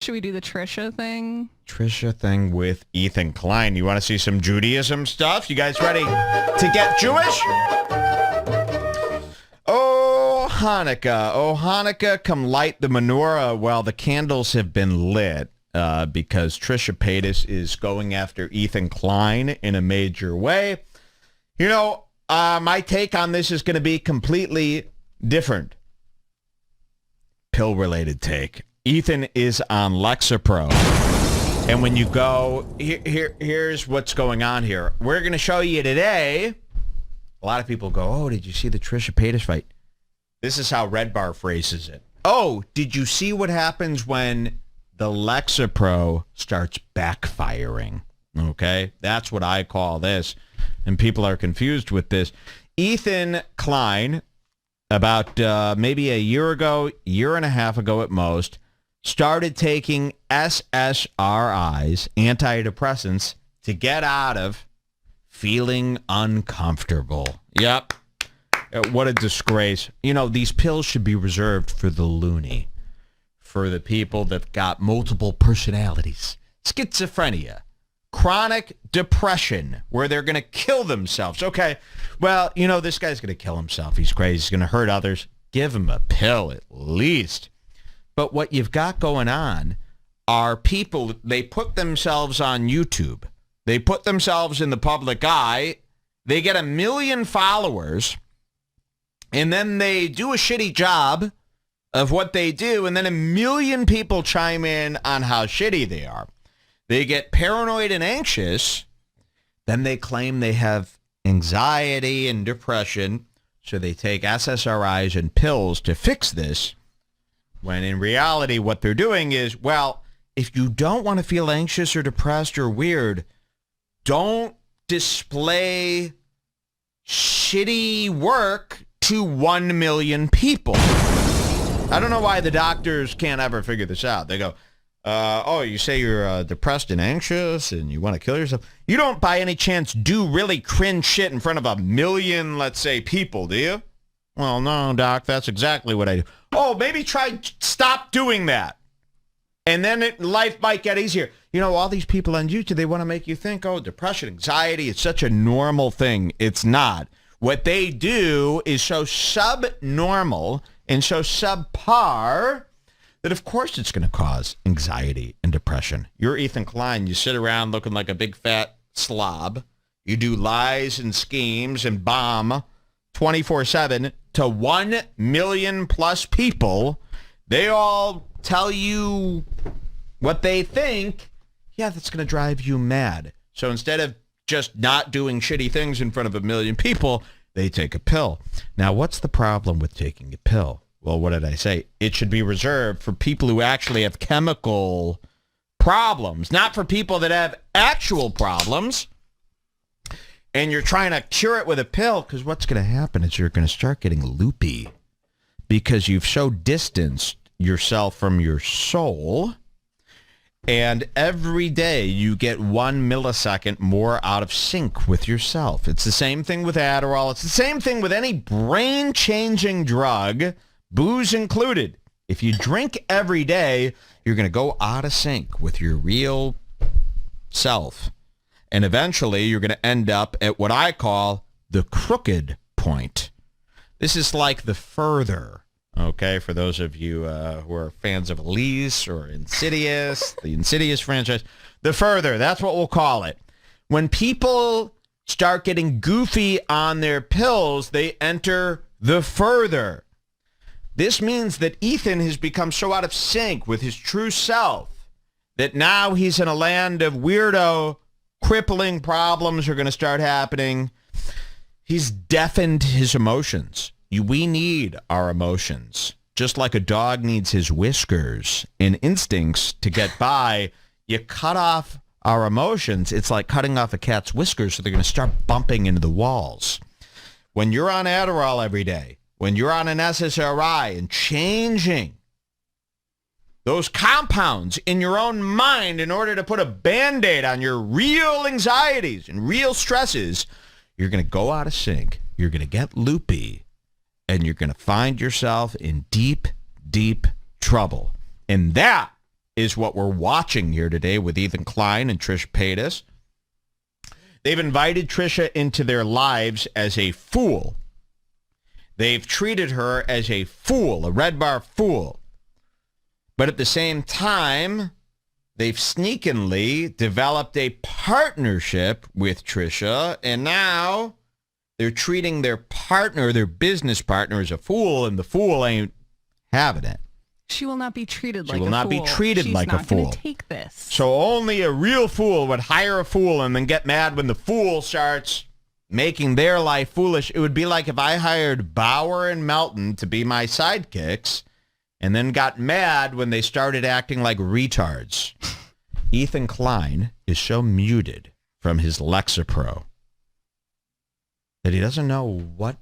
Should we do the Trisha thing? Trisha thing with Ethan Klein. You want to see some Judaism stuff? You guys ready to get Jewish? Oh, Hanukkah, come light the menorah while the candles have been lit because Trisha Paytas is going after Ethan Klein in a major way. You know, my take on this is going to be completely different. Pill-related take. Ethan is on Lexapro. And when you go, here's what's going on here. We're going to show you today. A lot of people go, oh, did you see the Trisha Paytas fight? This is how Redbar phrases it. Oh, did you see what happens when the Lexapro starts backfiring? Okay, that's what I call this. And people are confused with this. Ethan Klein, about maybe a year ago, year and a half ago at most, started taking SSRI'S, antidepressants, to get out of feeling uncomfortable. Yep. What a disgrace. You know, these pills should be reserved for the loony, for the people that got multiple personalities, schizophrenia, chronic depression, where they're going to kill themselves. Okay, well, you know, this guy's going to kill himself. He's crazy. He's going to hurt others. Give him a pill at least. But what you've got going on are people, they put themselves on YouTube. They put themselves in the public eye. They get 1 million followers. And then they do a shitty job of what they do. And then 1 million people chime in on how shitty they are. They get paranoid and anxious. Then they claim they have anxiety and depression. So they take SSRIs and pills to fix this. When in reality, what they're doing is, well, if you don't want to feel anxious or depressed or weird, don't display shitty work to 1 million people. I don't know why the doctors can't ever figure this out. They go, oh, you say you're depressed and anxious and you want to kill yourself. You don't by any chance do really cringe shit in front of 1 million, let's say, people, do you? Well, no, doc, that's exactly what I do. Oh, maybe stop doing that. And then life might get easier. You know, all these people on YouTube, they want to make you think, oh, depression, anxiety, it's such a normal thing. It's not. What they do is so subnormal and so subpar that, of course, it's going to cause anxiety and depression. You're Ethan Klein. You sit around looking like a big fat slob. You do lies and schemes and bomb 24/7 to 1 million plus people. They all tell you what they think. Yeah, that's going to drive you mad. So instead of just not doing shitty things in front of 1 million people, they take a pill. Now, what's the problem with taking a pill? Well, what did I say? It should be reserved for people who actually have chemical problems, not for people that have actual problems. And you're trying to cure it with a pill, because what's going to happen is you're going to start getting loopy because you've so distanced yourself from your soul. And every day you get 1 millisecond more out of sync with yourself. It's the same thing with Adderall. It's the same thing with any brain-changing drug, booze included. If you drink every day, you're going to go out of sync with your real self. And eventually you're going to end up at what I call the crooked point. This is like the further. Okay, for those of you who are fans of Elise or Insidious, the Insidious franchise, the further, that's what we'll call it. When people start getting goofy on their pills, they enter the further. This means that Ethan has become so out of sync with his true self that now he's in a land of weirdo, crippling problems are going to start happening. He's deafened his emotions. We need our emotions. Just like a dog needs his whiskers and instincts to get by, you cut off our emotions. It's like cutting off a cat's whiskers, so they're going to start bumping into the walls. When you're on Adderall every day, when you're on an SSRI and changing those compounds in your own mind in order to put a Band-Aid on your real anxieties and real stresses, you're going to go out of sync. You're going to get loopy. And you're going to find yourself in deep, deep trouble. And that is what we're watching here today with Ethan Klein and Trisha Paytas. They've invited Trisha into their lives as a fool. They've treated her as a fool, a Redbar fool. But at the same time, they've sneakily developed a partnership with Trisha, and now they're treating their partner, their business partner, as a fool, and the fool ain't having it. She will not be treated like a fool. She will not be treated like a fool. She's not going to take this. So only a real fool would hire a fool and then get mad when the fool starts making their life foolish. It would be like if I hired Bauer and Melton to be my sidekicks and then got mad when they started acting like retards. Ethan Klein is so muted from his Lexapro that he doesn't know where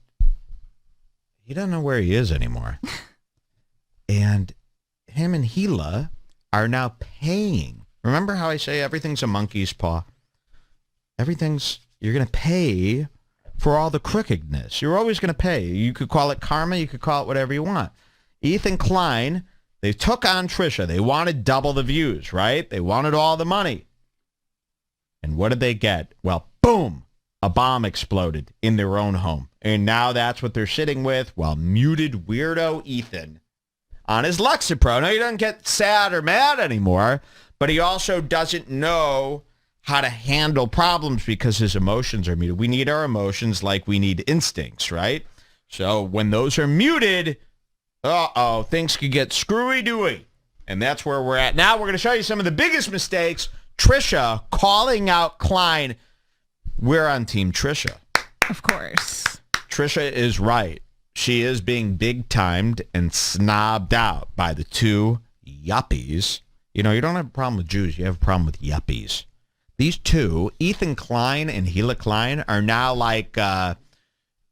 he is anymore. And him and Hila are now paying. Remember how I say everything's a monkey's paw? You're going to pay for all the crookedness. You're always going to pay. You could call it karma. You could call it whatever you want. Ethan Klein, they took on Trisha. They wanted double the views, right? They wanted all the money. And what did they get? Well, boom, a bomb exploded in their own home. And now that's what they're sitting with while muted weirdo Ethan on his Lexapro. Now, he doesn't get sad or mad anymore, but he also doesn't know how to handle problems because his emotions are muted. We need our emotions like we need instincts, right? So when those are muted, things could get screwy-dooey. And that's where we're at. Now we're going to show you some of the biggest mistakes. Trisha calling out Klein. We're on Team Trisha. Of course. Trisha is right. She is being big-timed and snobbed out by the two Yuppies. You know, you don't have a problem with Jews. You have a problem with Yuppies. These two, Ethan Klein and Hila Klein, are now like,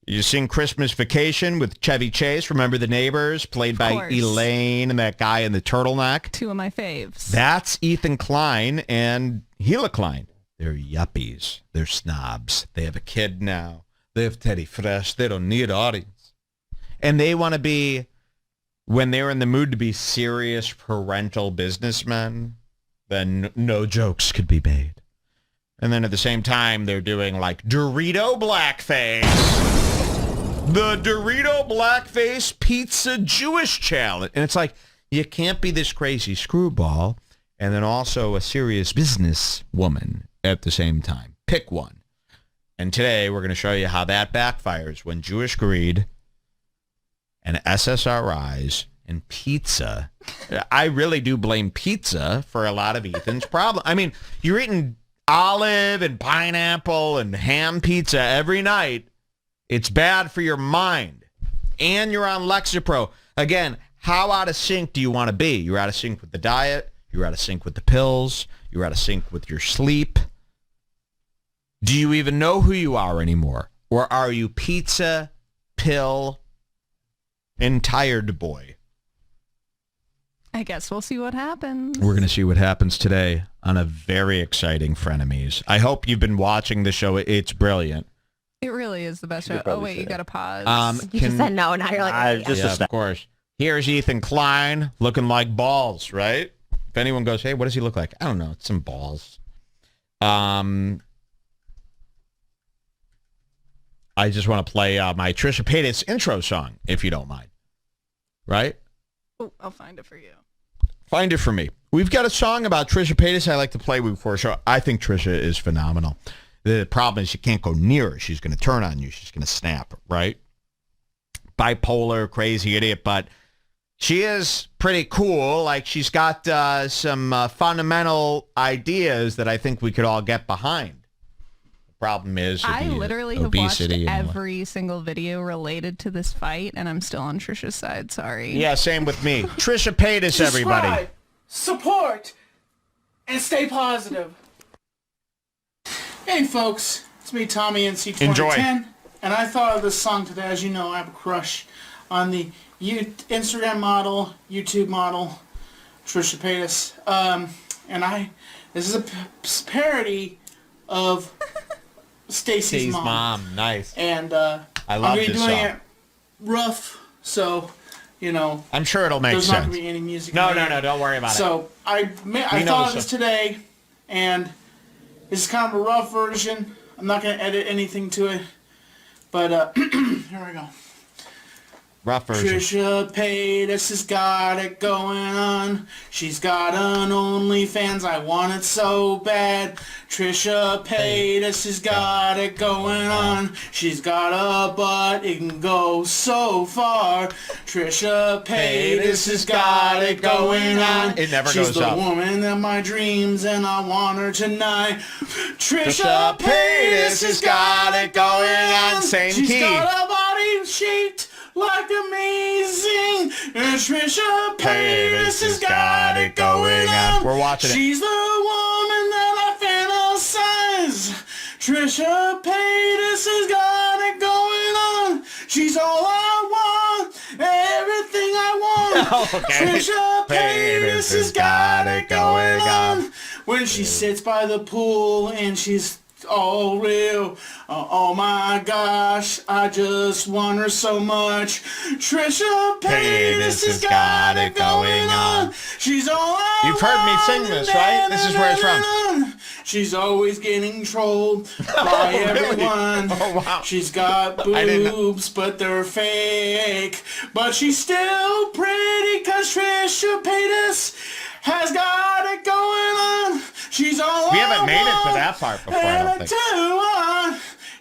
you seen Christmas Vacation with Chevy Chase? Remember The Neighbors? Played by Elaine and that guy in the turtleneck? Two of my faves. That's Ethan Klein and Hila Klein. They're Yuppies. They're snobs. They have a kid now. They have Teddy Fresh. They don't need audience. And they want to be, when they're in the mood to be serious parental businessmen, then no jokes could be made. And then at the same time, they're doing like Dorito blackface. The Dorito blackface pizza Jewish challenge. And it's like, you can't be this crazy screwball and then also a serious business woman at the same time. Pick one. And today we're going to show you how that backfires when Jewish greed and SSRI'S and pizza. I really do blame pizza for a lot of Ethan's problem. I mean, you're eating olive and pineapple and ham pizza every night. It's bad for your mind. And you're on Lexapro. Again, how out of sync do you want to be? You're out of sync with the diet. You're out of sync with the pills. You're out of sync with your sleep. Do you even know who you are anymore? Or are you pizza, pill, and tired boy? I guess we'll see what happens. We're going to see what happens today on a very exciting Frenemies. I hope you've been watching the show. It's brilliant. It really is the best show. Oh, wait, you got to pause. You just said no, now you're like, of course. Here's Ethan Klein looking like balls, right? If anyone goes, hey, what does he look like? I don't know. It's some balls. I just want to play my Trisha Paytas intro song, if you don't mind. Right? Oh, I'll find it for you. Find it for me. We've got a song about Trisha Paytas I like to play before a show. I think Trisha is phenomenal. The problem is you can't go near her. She's going to turn on you. She's going to snap, right? Bipolar, crazy idiot, but she is pretty cool. Like, she's got some fundamental ideas that I think we could all get behind. Problem is I literally have watched every single video related to this fight, and I'm still on Trisha's side. Sorry. Yeah, same with me. Trisha Paytas, everybody. Support and stay positive. Hey, folks, it's me, Tommy, NC2010. Enjoy. And I thought of this song today. As you know, I have a crush on the Instagram model, YouTube model, Trisha Paytas. This is a parody of Stacy's mom. Nice. And I love I'm this doing song. it rough, so you know, I'm sure it'll make there's sense. not going to be any music. No, in there. don't worry about it. So I thought of this today, and it's kind of a rough version. I'm not going to edit anything to it, but here we go. Rough version. Trisha Paytas has got it going on. She's got an OnlyFans. I want it so bad. Trisha Paytas has got it going on. She's got a butt. It can go so far. Trisha Paytas has got it going on. It never She's goes the up. woman of my dreams, and I want her tonight. Trisha Paytas has got it going on. Same She's key. got a body shaped like amazing. And Trisha Paytas has got it going on. We're watching it. She's the woman that I fantasize. Trisha Paytas has got it going on. She's all I want, everything I want. Okay. Trisha Paytas has got it going on. When she sits by the pool and she's all real. Oh my gosh, I just want her so much. Trisha Paytas has got it going on. She's all I You've heard me sing this, right? This is where it's from. She's always getting trolled by everyone. Oh, wow. She's got boobs, but they're fake. But she's still pretty, cause Trisha Paytas has got it going on. She's all We haven't I made it to want, that part before, I and don't think. I do.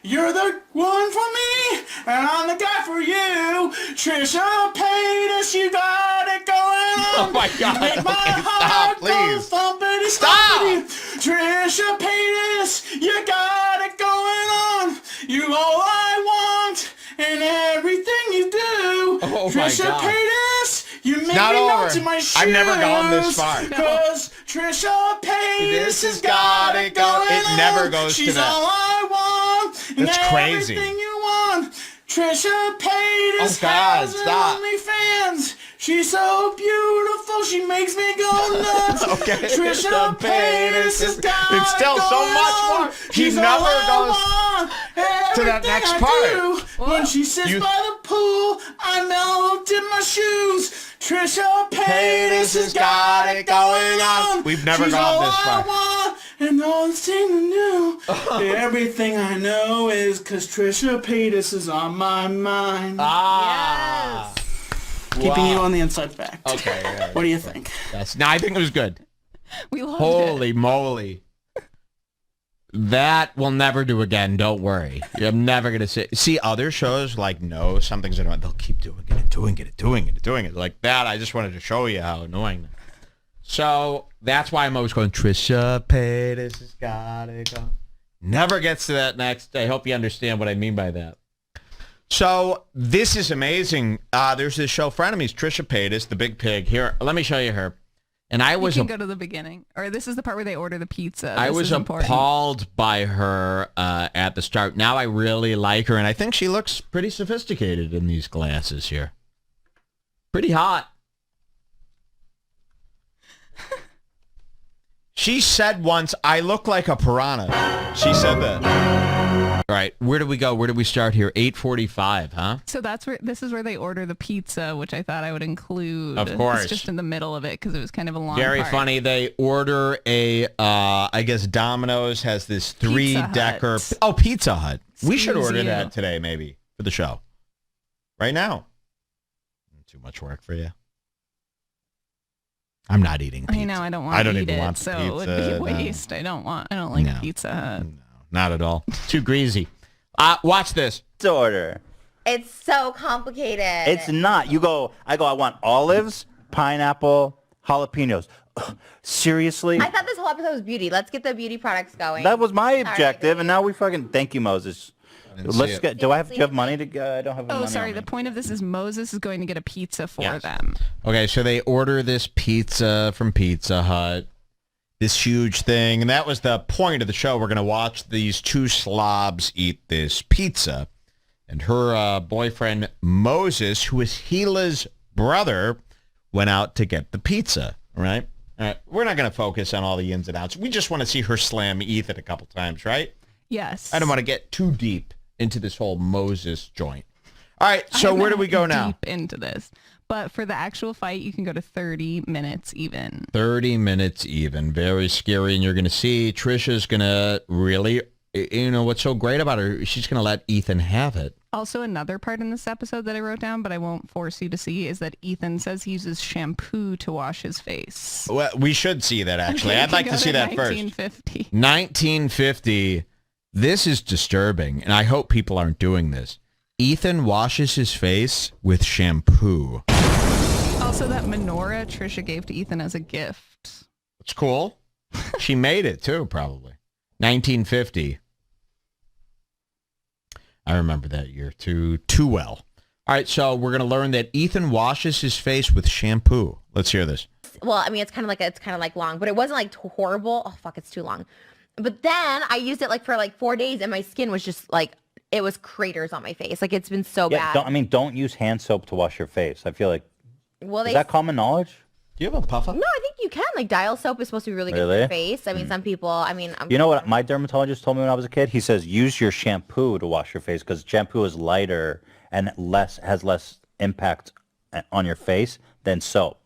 You're the one for me, and I'm the guy for you. Trisha Paytas, you got it going on. Oh my God. Make my Okay, heart stop, please. go thumpity Stop. thumpity. Trisha Paytas, you got it going on. You all I want, and everything you do. Oh my Trisha God. Paytas, you make not me over. melt in my shoes. I've never gone this far. Cause Trisha Paytas has got got it it going It on. never goes to She's that. all I want. And That's crazy. everything you want. Trisha Paytas Oh, God, has stop. OnlyFans. She's so beautiful, she makes me go nuts. Okay. Trisha Paytas has got It's still it so going much on. more. She She's never all I goes want. to that Everything next I part. do. When she sits You- by the pool, I melt in my shoes. Trisha Paytas has got it going on. We've never She's gone all this far. I want, and all the thing to do. Everything I know is cause Trisha Paytas is on my mind. Ah. Keeping Wow. you on the inside fact. Okay. Yeah, What do you think? Yes. No, I think it was good. We loved it. Holy moly. That we'll never do again. Don't worry. I'm never going to see other shows like no, something's annoying. They'll keep doing it and doing it and doing it and doing it. Like that, I just wanted to show you how annoying that. So that's why I'm always going, Trisha Paytas has got it going. Never gets to that next. I hope you understand what I mean by that. So this is amazing. There's this show, Frenemies, Trisha Paytas, the big pig. Here, let me show you her. And I was You can go to the beginning. Or this is the part where they order the pizza. I This was is important. appalled by her at the start. Now I really like her, and I think she looks pretty sophisticated in these glasses here. Pretty hot. She said once, I look like a piranha. She said that. All right, where do we go? Where do we start here? 8:45, huh? So this is where they order the pizza, which I thought I would include. Of course. It's just in the middle of it because it was kind of a long Very part. funny. They order a, I guess Domino's has this three-decker. Hut. Oh, Pizza Hut. We should Excuse order you. that today, maybe, for the show. Right now. Too much work for you. I'm not eating pizza. I know I don't want I to don't eat even it, want the so it would pizza, be a no. waste. I don't like No. Pizza Hut. No, not at all. Too greasy. Watch this. Order. It's so complicated. It's not. I want olives, pineapple, jalapenos. Ugh, seriously? I thought this whole episode was beauty. Let's get the beauty products going. That was my Sorry, objective, baby. and now we fucking thank you, Moses. didn't see Let's it. get. Do you have money to go? I don't have any Oh, money. sorry. on The me. point of this is Moses is going to get a pizza for Yes. them. Okay, so they order this pizza from Pizza Hut, this huge thing, and that was the point of the show. We're going to watch these two slobs eat this pizza, and her boyfriend, Moses, who is Hila's brother, went out to get the pizza, right? All right, we're not going to focus on all the ins and outs. We just want to see her slam Ethan a couple times, right? Yes. I don't want to get too deep into this whole Moses joint. All right, so I'm where do not we go now? Deep into this. But for the actual fight, you can go to 30 minutes even. 30 minutes even. Very scary. And you're going to see Trisha's going to really, what's so great about her, she's going to let Ethan have it. Also, another part in this episode that I wrote down, but I won't force you to see, is that Ethan says he uses shampoo to wash his face. Well, we should see that, actually. Okay, I'd like to see that 1950. first. 1950. This is disturbing, and I hope people aren't doing this. Ethan washes his face with shampoo. Also, that menorah Trisha gave to Ethan as a gift. It's cool. She made it, too, probably. 1950. I remember that year too well. All right, so we're going to learn that Ethan washes his face with shampoo. Let's hear this. Well, I mean, it's kind of like long, but it wasn't like horrible. Oh, fuck, it's too long. But then I used it for 4 days, and my skin was just it was craters on my face. Like, it's been so bad. Don't use hand soap to wash your face. I feel like, is that common knowledge? Do you have a puffer? No, I think you can. Like, dial soap is supposed to be really good for your face. I mean, some people, You know what my dermatologist told me when I was a kid? He says, use your shampoo to wash your face because shampoo is lighter and has less impact on your face than soap.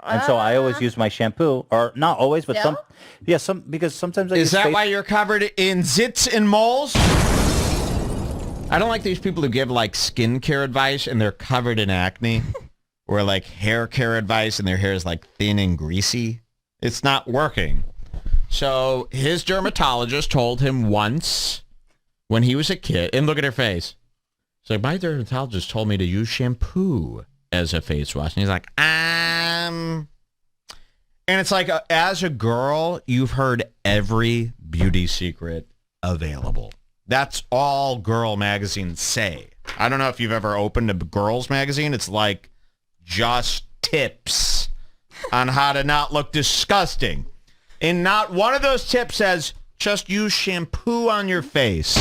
And so I always use my shampoo, or not always, but Still? because sometimes I Is use that face- why you're covered in zits and moles? I don't like these people who give skincare advice and they're covered in acne. Or hair care advice and their hair is thin and greasy. It's not working. So his dermatologist told him once when he was a kid, and look at her face. So my dermatologist told me to use shampoo as a face wash. And he's like, And it's as a girl, you've heard every beauty secret available. That's all girl magazines say. I don't know if you've ever opened a girls magazine. It's just tips on how to not look disgusting. And not one of those tips says, just use shampoo on your face.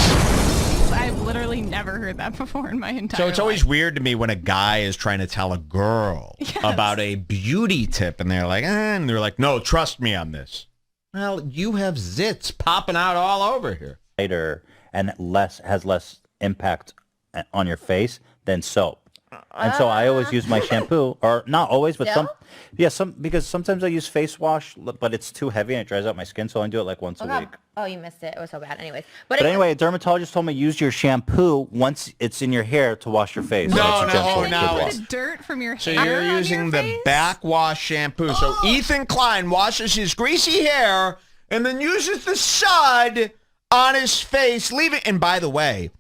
I've literally never heard that before in my entire So it's always life. weird to me when a guy is trying to tell a girl about a beauty tip and they're and they're like, no, trust me on this. Well, you have zits popping out all over here. lighter and has less impact on your face than soap. And so I always use my shampoo, or not always, but because sometimes I use face wash, but it's too heavy and it dries out my skin, so I do it once a week. Oh, you missed it. It was so bad. Anyways. But anyway, a dermatologist told me use your shampoo once it's in your hair to wash your face. No, That's a gentle no, no. wash. The dirt from your So hair you're on using your the face? backwash shampoo. So Ethan Klein washes his greasy hair and then uses the Sud on his face, leaving. And by the way,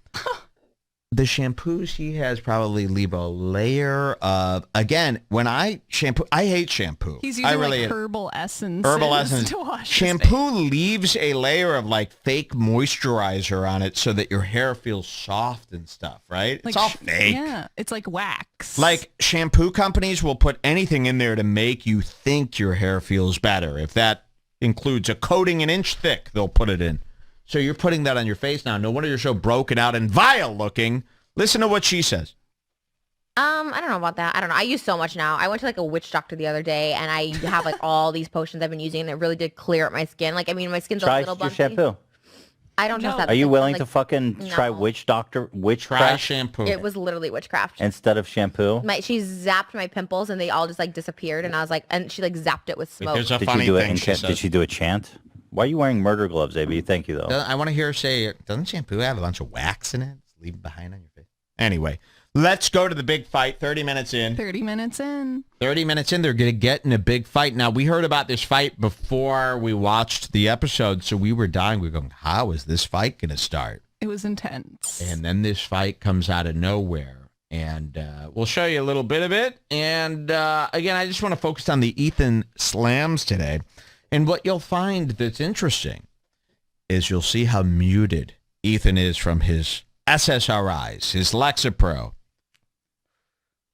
the shampoos he has probably leave a layer of, again, when I shampoo, I hate shampoo. He's using really, herbal essence. herbal essence. To wash his Shampoo face. leaves a layer of fake moisturizer on it so that your hair feels soft and stuff, right? It's all fake. Yeah, it's like wax. Shampoo companies will put anything in there to make you think your hair feels better. If that includes a coating an inch thick, they'll put it in. So you're putting that on your face now. No wonder you're so broken out and vile looking. Listen to what she says. I don't know about that. I don't know. I use so much now. I went to a witch doctor the other day, and I have all these potions I've been using, and it really did clear up my skin. My skin's a Try little your bumpy. shampoo. I don't trust that. Are you because, willing to fucking try no. Try witchcraft shampoo. It was literally witchcraft. instead of shampoo? She zapped my pimples, and they all just disappeared. And I was and she zapped it with smoke. There's a Did funny you do thing it? she says. Did she do a chant? Why are you wearing murder gloves, AB? Thank you, though. I want to hear her say, doesn't shampoo have a bunch of wax in it? Leave it behind on your face. Anyway, let's go to the big fight. 30 minutes in. 30 minutes in. 30 minutes in, they're going to get in a big fight. Now, we heard about this fight before we watched the episode, so we were dying. We were going, how is this fight going to start? It was intense. And then this fight comes out of nowhere. And we'll show you a little bit of it. And again, I just want to focus on the Ethan slams today. And what you'll find that's interesting is you'll see how muted Ethan is from his SSRI'S, his Lexapro.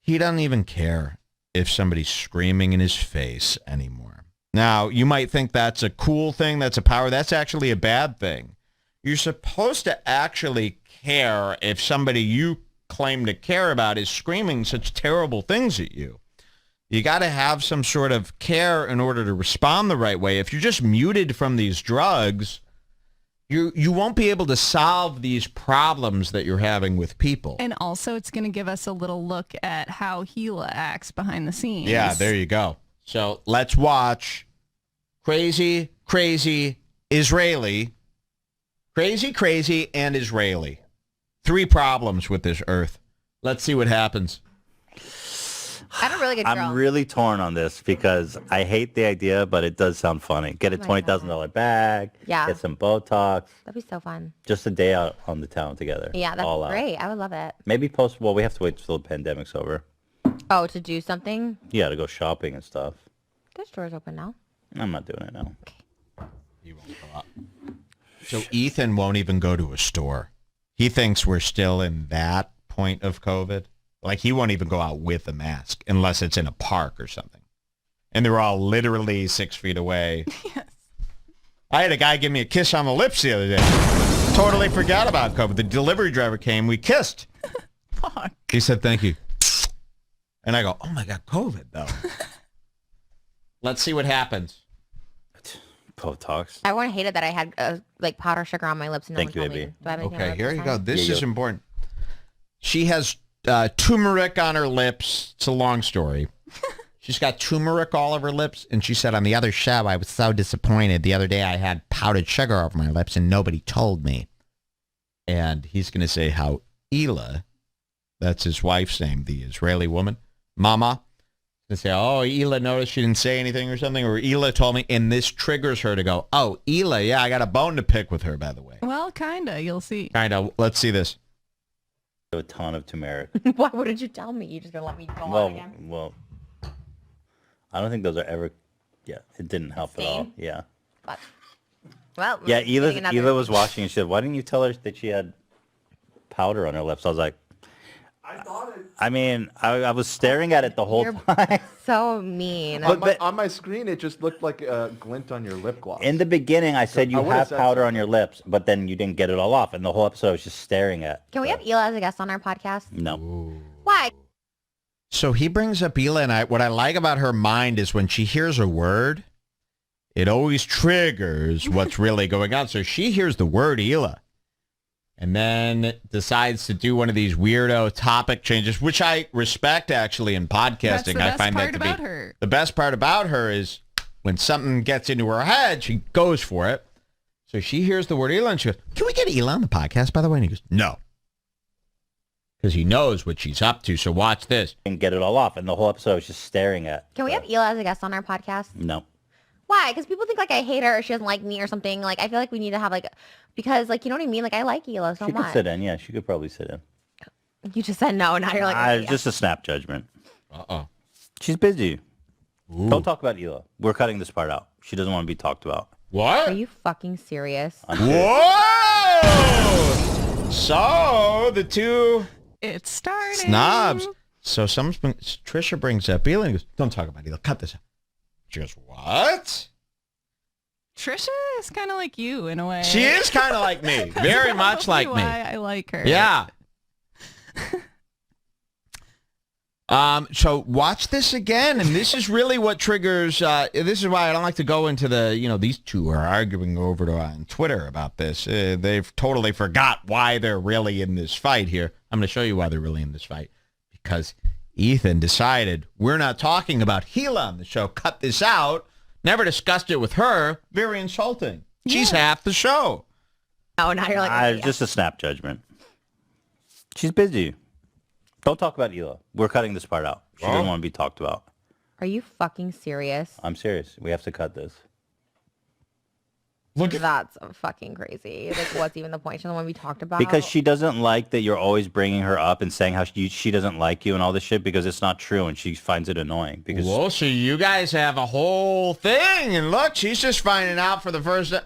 He doesn't even care if somebody's screaming in his face anymore. Now, you might think that's a cool thing, that's a power. That's actually a bad thing. You're supposed to actually care if somebody you claim to care about is screaming such terrible things at you. You got to have some sort of care in order to respond the right way. If you're just muted from these drugs, You won't be able to solve these problems that you're having with people. And also, it's going to give us a little look at how Hila acts behind the scenes. Yeah, there you go. So let's watch Crazy, Israeli. Crazy, and Israeli. 3 problems with this earth. Let's see what happens. I had a really good girl. I'm really torn on this because I hate the idea, but it does sound funny. Get a $20,000 bag. Yeah. Get some Botox. That'd be so fun. Just a day out on the town together. Yeah, that's all great. Out. I would love it. Maybe well, we have to wait till the pandemic's over. Oh, to do something? Yeah, to go shopping and stuff. Their store's open now. I'm not doing it now. He won't go out. So Ethan won't even go to a store. He thinks we're still in that point of COVID. Like, he won't even go out with a mask unless it's in a park or something. And they're all literally 6 feet away. Yes. I had a guy give me a kiss on the lips the other day. Totally forgot about COVID. The delivery driver came. We kissed. Fuck. He said, thank you. And I go, oh, my God, COVID, though. Let's see what happens. Botox. Everyone hated that I had like powder sugar on my lips. And Thank no you, one told baby. me. Do I have anything on Okay, my here lips you this go. time? This Yeah, is you- important. She has turmeric on her lips. It's a long story. She's got turmeric all over her lips, and she said on the other show, I was so disappointed. The other day I had powdered sugar over my lips, and nobody told me. And he's going to say how Hila, that's his wife's name, the Israeli woman, Mama, to say, oh, Hila noticed she didn't say anything or something, or Hila told me, and this triggers her to go, oh, Hila, yeah, I got a bone to pick with her, by the way. Well, kinda. You'll see. Kind of. Let's see this. A ton of turmeric. Why wouldn't you tell me? You just gonna let me go on again? Well, I don't think those are ever. Yeah, it didn't help at all. Sane? Yeah. But, well, Yeah, we're getting another- Hila was watching and she said, why didn't you tell her that she had powder on her lips? I was like, I was staring at it the whole You're time. so mean. On my screen, it just looked like a glint on your lip gloss. In the beginning, I said I you would've have said powder so. on your lips, but then you didn't get it all off. And the whole episode I was just staring at. Can we have Hila as a guest on our podcast? No. Why? So he brings up Hila, and what I like about her mind is when she hears a word, it always triggers what's really going on. So she hears the word Hila, and then decides to do one of these weirdo topic changes, which I respect actually in podcasting. That's the I best find part that to about be her. the best part about her is when something gets into her head, she goes for it. So she hears the word Hila, and she goes, "Can we get Hila on the podcast, by the way?" And he goes, "No." Because he knows what she's up to, so watch this. Didn't get it all off. And the whole episode I was just staring at. Can we have Hila as a guest on our podcast? No. Why? Because people think like I hate her or she doesn't like me or something. Like I feel like we need to have like, because like, you know what I mean? Like I like Hila so She much. could sit in. Yeah, she could probably sit in. You just said no. Now you're like, Just a snap judgment. Uh-oh. She's busy. Don't talk about Hila. We're cutting this part out. She doesn't want to be talked about. What? are you fucking serious? Whoa! So the two It's starting. snobs. So Trisha brings up Hila and goes, "Don't talk about Hila. Cut this out." She goes, "What?" Trisha is kind of like you in a way. She is kind of like me, very much like me. Why I like her. Yeah. So watch this again, and this is really what triggers. This is why I don't like to go into the. These two are arguing over on Twitter about this. They've totally forgot why they're really in this fight here. I'm going to show you why they're really in this fight, because Ethan decided we're not talking about Hila on the show. Cut this out. Never discussed it with her. Very insulting. She's half the show. Oh, now you're like, Just a snap judgment. She's busy. Don't talk about Hila. We're cutting this part out. She doesn't want to be talked about. are you fucking serious? I'm serious. We have to cut this. Look at That's fucking crazy. Like, what's even the point? She doesn't want to be talked about. Because she doesn't like that you're always bringing her up and saying how she doesn't like you and all this shit because it's not true and she finds it annoying. Because Well, so you guys have a whole thing, and look, she's just finding out for the first time.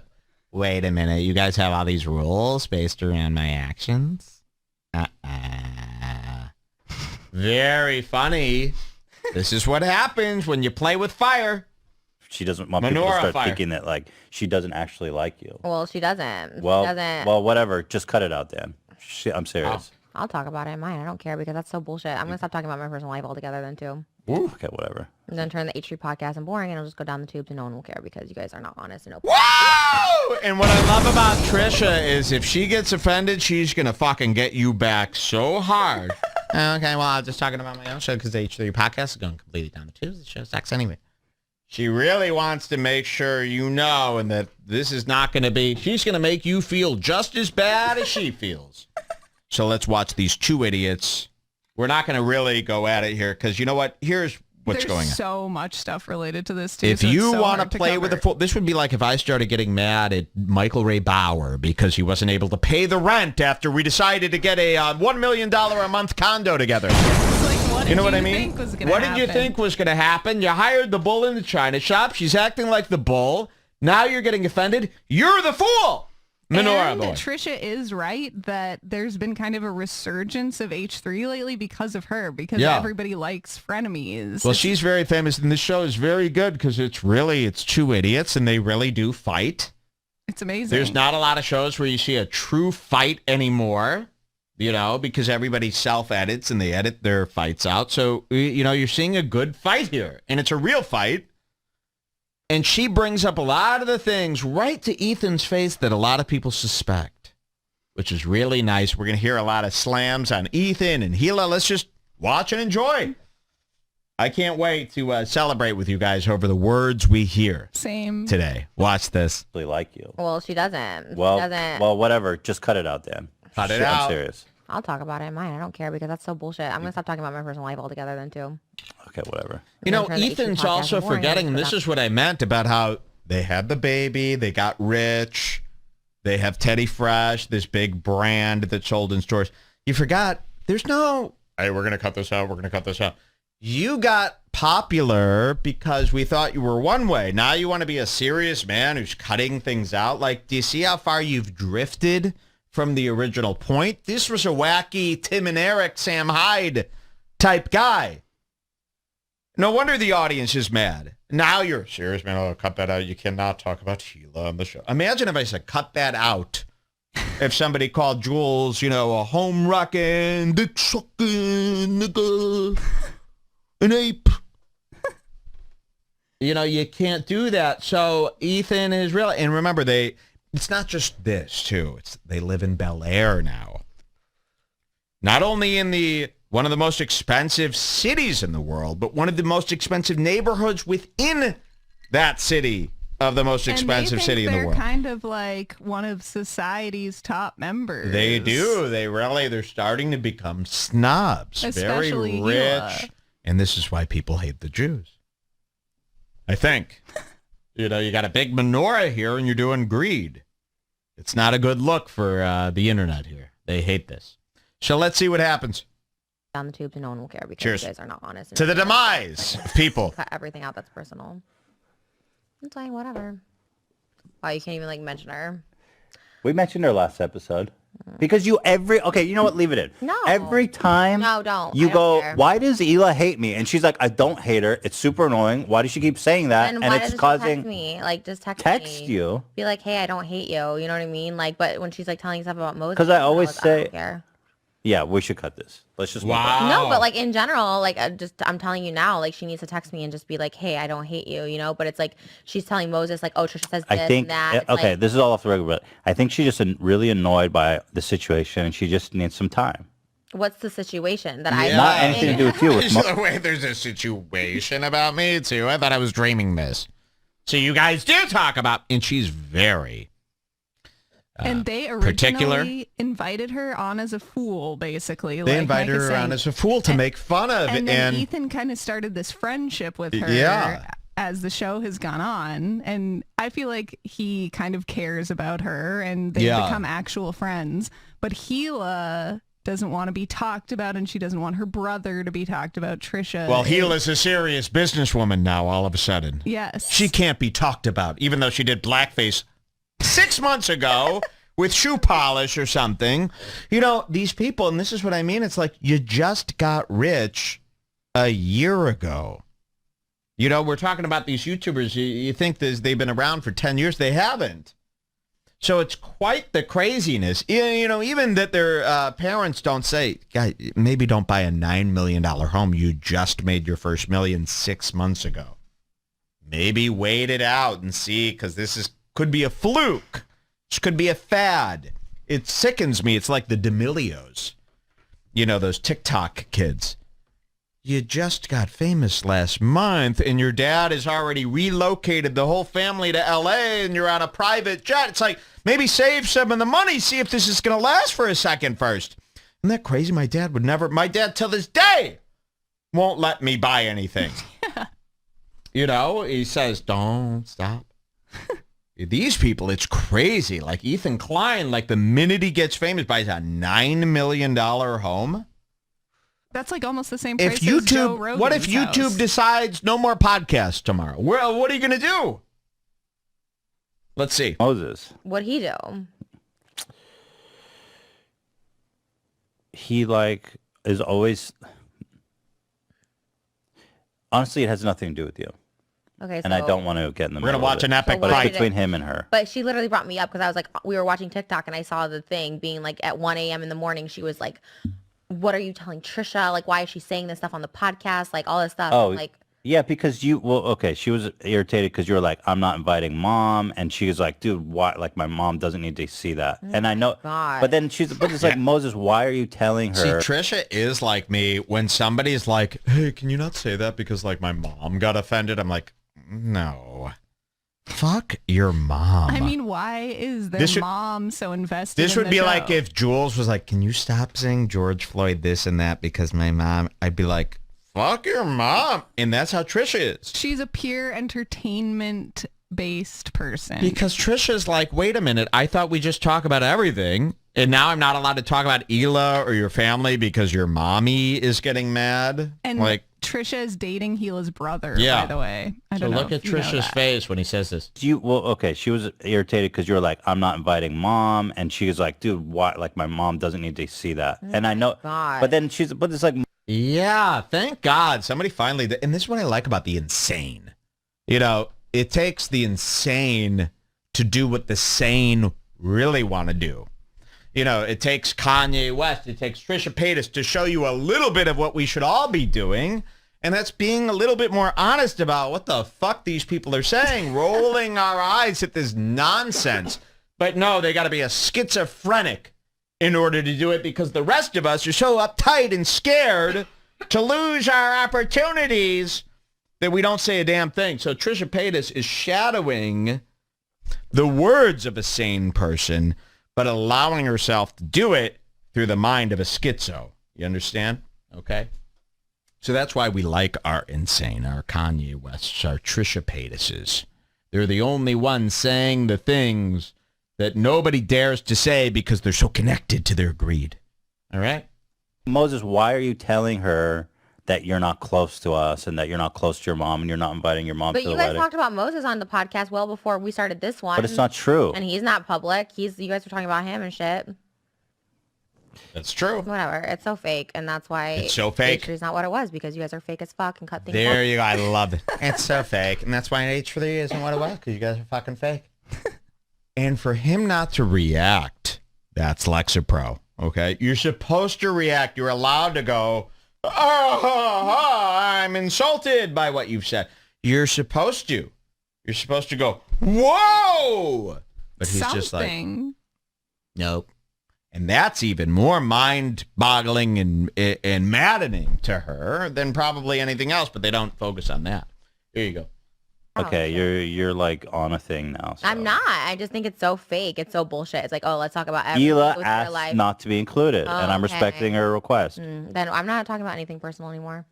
Wait a minute, you guys have all these rules based around my actions? Very funny. This is what happens when you play with fire. she doesn't want people to Menorah start fire. thinking that like she doesn't actually like you. Well, she doesn't. Well, she doesn't. well, whatever. Just cut it out, Dan. I'm serious. I'll talk about it in mine. I don't care because that's so bullshit. I'm gonna stop talking about my personal life altogether then too. Okay, whatever. I'm going to turn the H3 podcast and boring, and I'll just go down the tubes and no one will care because you guys are not honest and open. Whoa! And what I love about Trisha is if she gets offended, she's going to fucking get you back so hard. Okay, well, I was just talking about my own show because the H3 podcast is going completely down the tubes. The show sucks anyway. She really wants to make sure you know and that this is not going to be, she's going to make you feel just as bad as she feels. So let's watch these two idiots. We're not going to really go at it here because you know what? Here's what's going on. There's so much stuff related to this too. If so you so want hard to play with the full, this would be like if I started getting mad at Michael Ray Bauer because he wasn't able to pay the rent after we decided to get a $1 million a month condo together. You know what I mean? What did you think was going to happen? You hired the bull in the china shop. She's acting like the bull. Now you're getting offended. You're the fool. Menorah and boy. Trisha is right that there's been kind of a resurgence of H3 lately because of her, because everybody likes frenemies. Well, she's very famous, and this show is very good because it's two idiots, and they really do fight. It's amazing. There's not a lot of shows where you see a true fight anymore, you know, because everybody self-edits, and they edit their fights out. So, you know, you're seeing a good fight here, and it's a real fight. And she brings up a lot of the things right to Ethan's face that a lot of people suspect, which is really nice. We're going to hear a lot of slams on Ethan and Hila. Let's just watch and enjoy. I can't wait to celebrate with you guys over the words we hear. Same. Today. Watch this. Really like you. Well, she doesn't. Well, She doesn't. well, whatever. Just cut it out, Dan. Cut it Shit, out. I'm serious. I'll talk about it in mine. I don't care because that's so bullshit. I'm going to stop talking about my personal life altogether then, too. Okay, whatever. You know, Turn the Ethan's H3 podcast also and boring, forgetting, and this is what I meant about how they had the baby, they got rich, they have Teddy Fresh, this big brand that's sold in stores. You forgot, there's no, hey, we're going to cut this out, we're going to cut this out. You got popular because we thought you were one way. Now you want to be a serious man who's cutting things out. Like, do you see how far you've drifted from the original point? This was a wacky Tim and Eric, Sam Hyde type guy. No wonder the audience is mad. Now you're a serious man. Oh, cut that out. You cannot talk about Hila on the show. Imagine if I said, cut that out. If somebody called Jules, you know, a home wrecking, dick sucking, nigga, an ape. You know, you can't do that. So Ethan is really, and remember, it's not just this, too. They live in Bel Air now. Not only in one of the most expensive cities in the world, but one of the most expensive neighborhoods within that city of the most expensive city in the world. They're kind of like one of society's top members. They do. They're starting to become snobs. Especially very rich. Hila. And this is why people hate the Jews. I think. You know, you got a big menorah here and you're doing greed. It's not a good look for the internet here. They hate this. So let's see what happens. Down the tubes and no one will care because Cheers. you guys are not honest. and To the open. demise of people. Cut everything out that's personal. I'm saying whatever. Wow, you can't even like mention her. We mentioned her last episode. Because you you know what? Leave it in. No. Every time No, don't. you I don't go, care. why does Hila hate me? And she's like, I don't hate her. It's super annoying. Why does she keep saying that? Then And why it's doesn't she causing text me? Like, just text text me. you. Be like, hey, I don't hate you. You know what I mean? Like, but when she's like telling stuff about Moses, 'Cause I always I say- don't care. Yeah, we should cut this. Let's just move on. Wow. No, but like in general, like I'm telling you now, like she needs to text me and just be like, hey, I don't hate you, you know? But it's like she's telling Moses like, oh, Trisha says this I think and that. It's okay, like, this is all off the record, but I think she's just really annoyed by the situation, and she just needs some time. what's the situation that Not anything to do with you. With Wait, there's a situation about me too. I thought I was dreaming this. So you guys do talk about, and she's very And they particular. originally invited her on as a fool, basically. They like invited Mike is her on saying. as a fool to make fun of, And then Ethan kind of started this friendship with her Yeah. as the show has gone on. And I feel like he kind of cares about her and they Yeah. become actual friends. But Hila doesn't want to be talked about and she doesn't want her brother to be talked about, Trisha. well, Hila's a serious businesswoman now. All of a sudden, Yes. she can't be talked about, even though she did blackface 6 months ago with shoe polish or something. You know, these people, and this is what I mean. It's like you just got rich a year ago. You know, we're talking about these YouTubers. You think they've been around for 10 years. They haven't. So it's quite the craziness. You know, even that their parents don't say, "God, maybe don't buy a $9 million home. You just made your first million 6 months ago. Maybe wait it out and see, because could be a fluke. This could be a fad." It sickens me. It's like the D'Amelios. You know, those TikTok kids. You just got famous last month, and your dad has already relocated the whole family to L.A., and you're on a private jet. It's like, maybe save some of the money, see if this is going to last for a second first. Isn't that crazy? My dad till this day won't let me buy anything. You know, he says, don't stop. These people, it's crazy. Like Ethan Klein, like the minute he gets famous, buys a $9 million home. That's like almost the same price If YouTube, as Joe Rogan's what if YouTube house. decides no more podcasts tomorrow? Well, what are you going to do? Let's see. Moses. What'd he do? He like is always. Honestly, it has nothing to do with you. Okay, so And I don't want to get in the We're going middle to watch of an it. epic So But fight. it's between him and her. But she literally brought me up because I was like, we were watching TikTok and I saw the thing being like at 1 a.m. in the morning. She was like, what are you telling Trisha? Like, why is she saying this stuff on the podcast? Like all this stuff. Oh, I'm like, yeah, because she was irritated because you were like, I'm not inviting mom. And she was like, dude, why? Like, my mom doesn't need to see that. And I know, God. but then it's like, Moses, why are you telling See, her? Trisha is like me. When somebody's like, hey, can you not say that because like my mom got offended? I'm like, no. Fuck your mom. I mean, why is their mom so invested This in would the be show? like if Jules was like, can you stop saying George Floyd this and that because my mom, I'd be like, fuck your mom. And that's how Trisha is. She's a pure entertainment-based person. Because Trisha's like, wait a minute, I thought we just talk about everything. And now I'm not allowed to talk about Hila or your family because your mommy is getting mad. And like, Trisha is dating Hila's brother, Yeah. by the way. I so don't know look at if you know Trisha's that. face when he says this. She was irritated because you were like, I'm not inviting mom. And she was like, dude, why? Like, my mom doesn't need to see that. And I know, God. but then it's like, Yeah, thank God. Somebody finally, and this is what I like about the insane. You know, it takes the insane to do what the sane really want to do. You know, it takes Kanye West, it takes Trisha Paytas to show you a little bit of what we should all be doing. And that's being a little bit more honest about what the fuck these people are saying, rolling our eyes at this nonsense. But no, they got to be a schizophrenic in order to do it because the rest of us are so uptight and scared to lose our opportunities that we don't say a damn thing. So Trisha Paytas is shadowing the words of a sane person, but allowing herself to do it through the mind of a schizo. You understand? Okay? So that's why we like our insane, our Kanye Wests, our Trisha Paytases. They're the only ones saying the things that nobody dares to say because they're so connected to their greed. All right? Moses, why are you telling her that you're not close to us and that you're not close to your mom and you're not inviting your mom but to the you guys wedding? talked about Moses on the podcast well before we started this one. But it's not true. And he's not public. You guys were talking about him and shit. That's true. Whatever. It's so fake. And that's why It's so fake. H3's not what it was because you guys are fake as fuck and cut things There off. you go. I love it. It's so fake. And that's why H3 isn't what it was, because you guys are fucking fake. And for him not to react, that's Lexapro. Okay? You're supposed to react. You're allowed to go, I'm insulted by what you've said. You're supposed to. You're supposed to go, whoa! But he's just like, nope. And that's even more mind-boggling and maddening to her than probably anything else, but they don't focus on that. Here you go. Okay, you're like on a thing now. So. I'm not. I just think it's so fake. It's so bullshit. It's like, oh, let's talk about everything Hila with your asked life. not to be included, and I'm Okay. respecting her request. Then I'm not talking about anything personal anymore.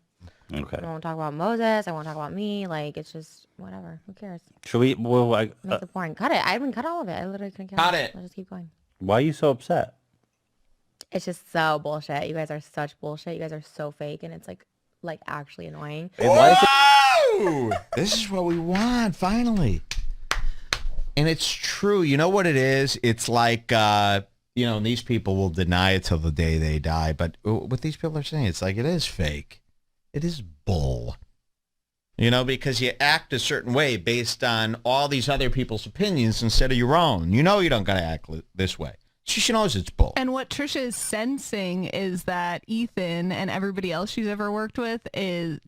Okay. I won't talk about Moses. I won't talk about me. Like, it's just whatever. Who cares? Should we? Well, Make the porn. Cut it. I haven't cut all of it. I literally couldn't Cut it. it. Let's just keep going. why are you so upset? It's just so bullshit. You guys are such bullshit. You guys are so fake, and it's like actually annoying. Whoa! This is what we want, finally. And it's true. You know what it is? It's like, and these people will deny it till the day they die. But what these people are saying, it's like, it is fake. It is bull. You know, because you act a certain way based on all these other people's opinions instead of your own. You know you don't got to act this way. She knows it's bull. And what Trisha is sensing is that Ethan and everybody else she's ever worked with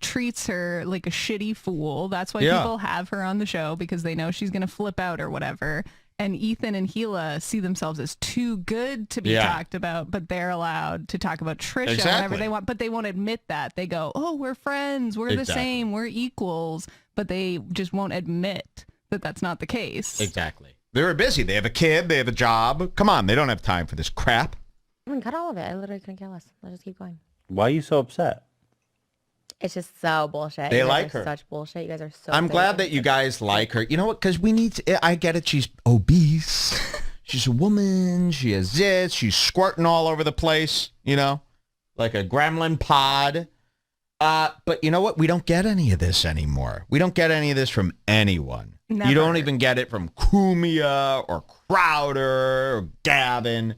treats her like a shitty fool. That's why people have her on the show, because they know she's going to flip out or whatever. And Ethan and Hila see themselves as too good to be talked about, but they're allowed to talk about Trisha whenever they want. But they won't admit that. They go, oh, we're friends. We're the same. We're equals. But they just won't admit that that's not the case. Exactly. They're busy. They have a kid. They have a job. Come on. They don't have time for this crap. I mean, cut all of it. I literally couldn't care less. Let's just keep going. Why are you so upset? It's just so bullshit. They you guys like are her. Such bullshit. You guys are so. I'm glad that you guys like her. You know what? Because we need to, I get it. She's obese. She's a woman. She has this. She's squirting all over the place, you know, like a gremlin pod. But you know what? We don't get any of this anymore. We don't get any of this from anyone. Never. You don't even get it from Kumia or Crowder or Gavin.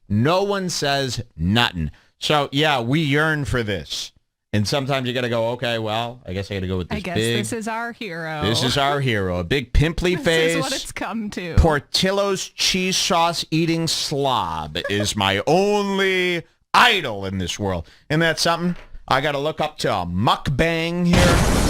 No one says nothing. So, yeah, we yearn for this. And sometimes you got to go, okay, well, I guess I got to go with this big. This is our hero. This is our hero. A big pimply face. This is what it's come to. Portillo's cheese sauce eating slob is my only idol in this world. And that's something I got to look up to a mukbang here.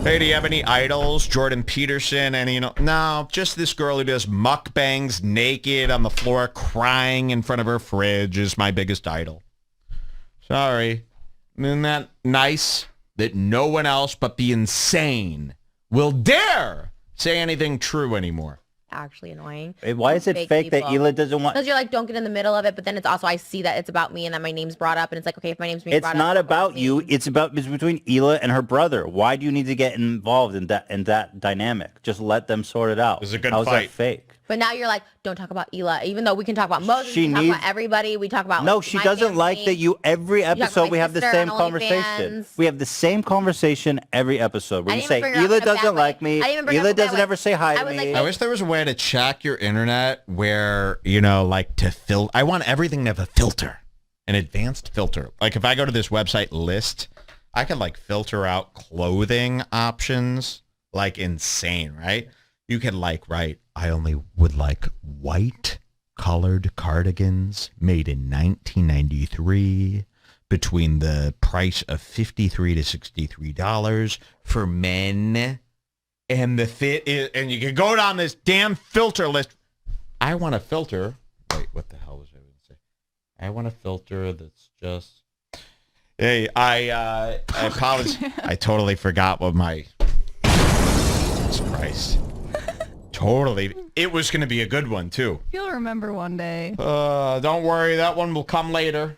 Hey, do you have any idols? Jordan Peterson, any, no, just this girl who does mukbangs naked on the floor crying in front of her fridge is my biggest idol. Sorry. Isn't that nice that no one else but the insane will dare say anything true anymore? Actually annoying. Why is it fake that Hila doesn't want? Because you're like, don't get in the middle of it, but then it's also, I see that it's about me and that my name's brought up, and it's like, okay, if my name's being brought up. It's not about you. It's between Hila and her brother. Why do you need to get involved in that dynamic? Just let them sort it out. It was a good How's fight. that fake? But now you're like, don't talk about Hila, even though we can talk about Moses, we can talk about everybody, we talk about No, like, she my doesn't family. like that you, every episode we have the sister same on conversation. OnlyFans. We have the same conversation every episode where I you didn't say, even bring it up Hila in a bad doesn't way. like me, I didn't even bring it up in Hila a bad doesn't way. ever say hi I to was me. like, I wish there was a way to check your internet where, like to I want everything to have a filter, an advanced filter. Like if I go to this website list, I can like filter out clothing options like insane, right? You can like write, I only would like white colored cardigans made in 1993 between the price of $53 to $63 for men. And the fit is, and you can go down this damn filter list. I want a filter. Wait, what the hell was I going to say? I want a filter that's just. Hey, I apologize. I totally forgot what my. Jesus Christ. Totally. It was going to be a good one, too. You'll remember one day. Don't worry. That one will come later.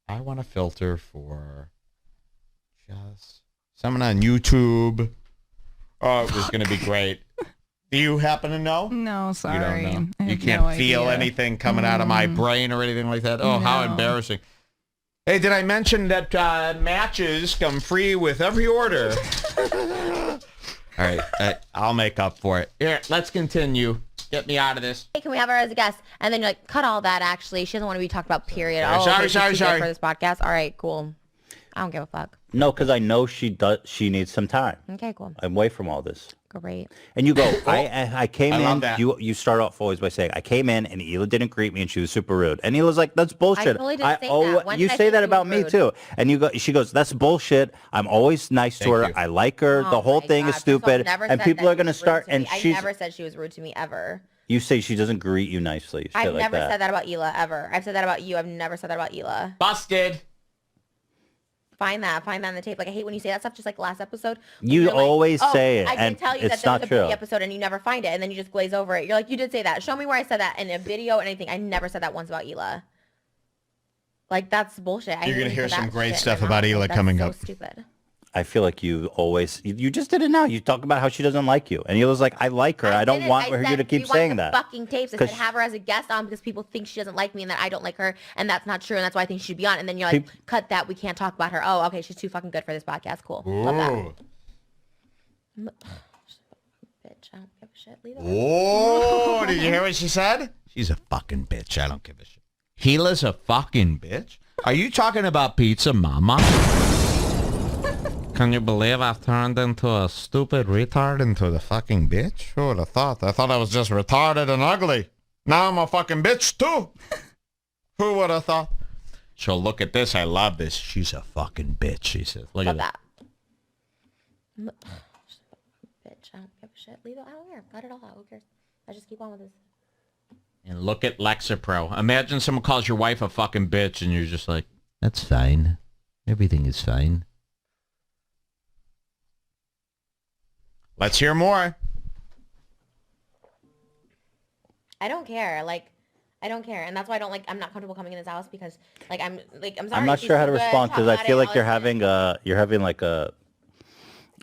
I want a filter for just someone on YouTube. Oh, it was going to be great. Do you happen to know? No, sorry. You don't know. I You have can't no feel idea. anything coming out of my brain or anything like that? Oh, how No. embarrassing. Hey, did I mention that matches come free with every order? All right, I'll make up for it. Here, let's continue. Get me out of this. Hey, can we have her as a guest? And then you're like, cut all that, actually. She doesn't want to be talked about, period. Sorry, she's too good sorry. for this podcast. All right, cool. I don't give a fuck. No, because I know she does. She needs some time. Okay, cool. I'm away from all this. Great. And you go, I came I in, love that. you start off always by saying, I came in and Hila didn't greet me and she was super rude. And Hila's like, that's bullshit. I totally didn't say that. When You did I say say that she about was me rude? too. And she goes, that's bullshit. I'm always nice to Thank her. you. I like her. The Oh whole my thing God. is First of all, stupid. never And said people that are she going to was rude start, to and me. I she's, never said she was rude to me, ever. you say she doesn't greet you nicely. Shit I've like never that. said that about Hila, ever. I've said that about you. I've never said that about Hila. Busted. Find that on the tape. Like, I hate when you say that stuff, just like last episode. You You're like, always "Oh, say it, I can and tell you it's that not there was a true. Biggie episode and you never find it, and then you just glaze over it. You're like, you did say that. Show me where I said that in a video or anything. I never said that once about Hila. Like, that's bullshit. You're gonna hate hear put that some great shit in stuff my about mouth. Hila Like, that's coming so up. Stupid. I feel like you always, you just did it now. You talk about how she doesn't like you. And Hila's like, I like her. I don't didn't. want I her said you to keep rewind saying the that. fucking tapes. I said 'Cause- have her as a guest on because people think she doesn't like me and that I don't like her, and that's not true, and that's why I think she should be on. And then you're like, cut that. We can't talk about her. Oh, okay, she's too fucking good for this podcast. Cool. Love that. Bitch, I don't give a shit. Leave it alone. Oh, did you hear what she said? She's a fucking bitch. I don't give a shit. Hila's a fucking bitch? Are you talking about Pizza Mama? Can you believe I've turned into a stupid retard into the fucking bitch? Who would have thought? I thought I was just retarded and ugly. Now I'm a fucking bitch too. Who would have thought? So look at this. I love this. She's a fucking bitch, she says. Look at that. Bitch, I don't give a shit. Leave it. I don't care. Cut it all out. Who cares? I just keep on with this. And look at Lexapro. Imagine someone calls your wife a fucking bitch and you're just like, that's fine. Everything is fine. Let's hear more. I don't care. I don't care, and that's why I don't like. I'm not comfortable coming in this house because, I'm sorry. I'm not sure how to respond because I feel like you're having like a.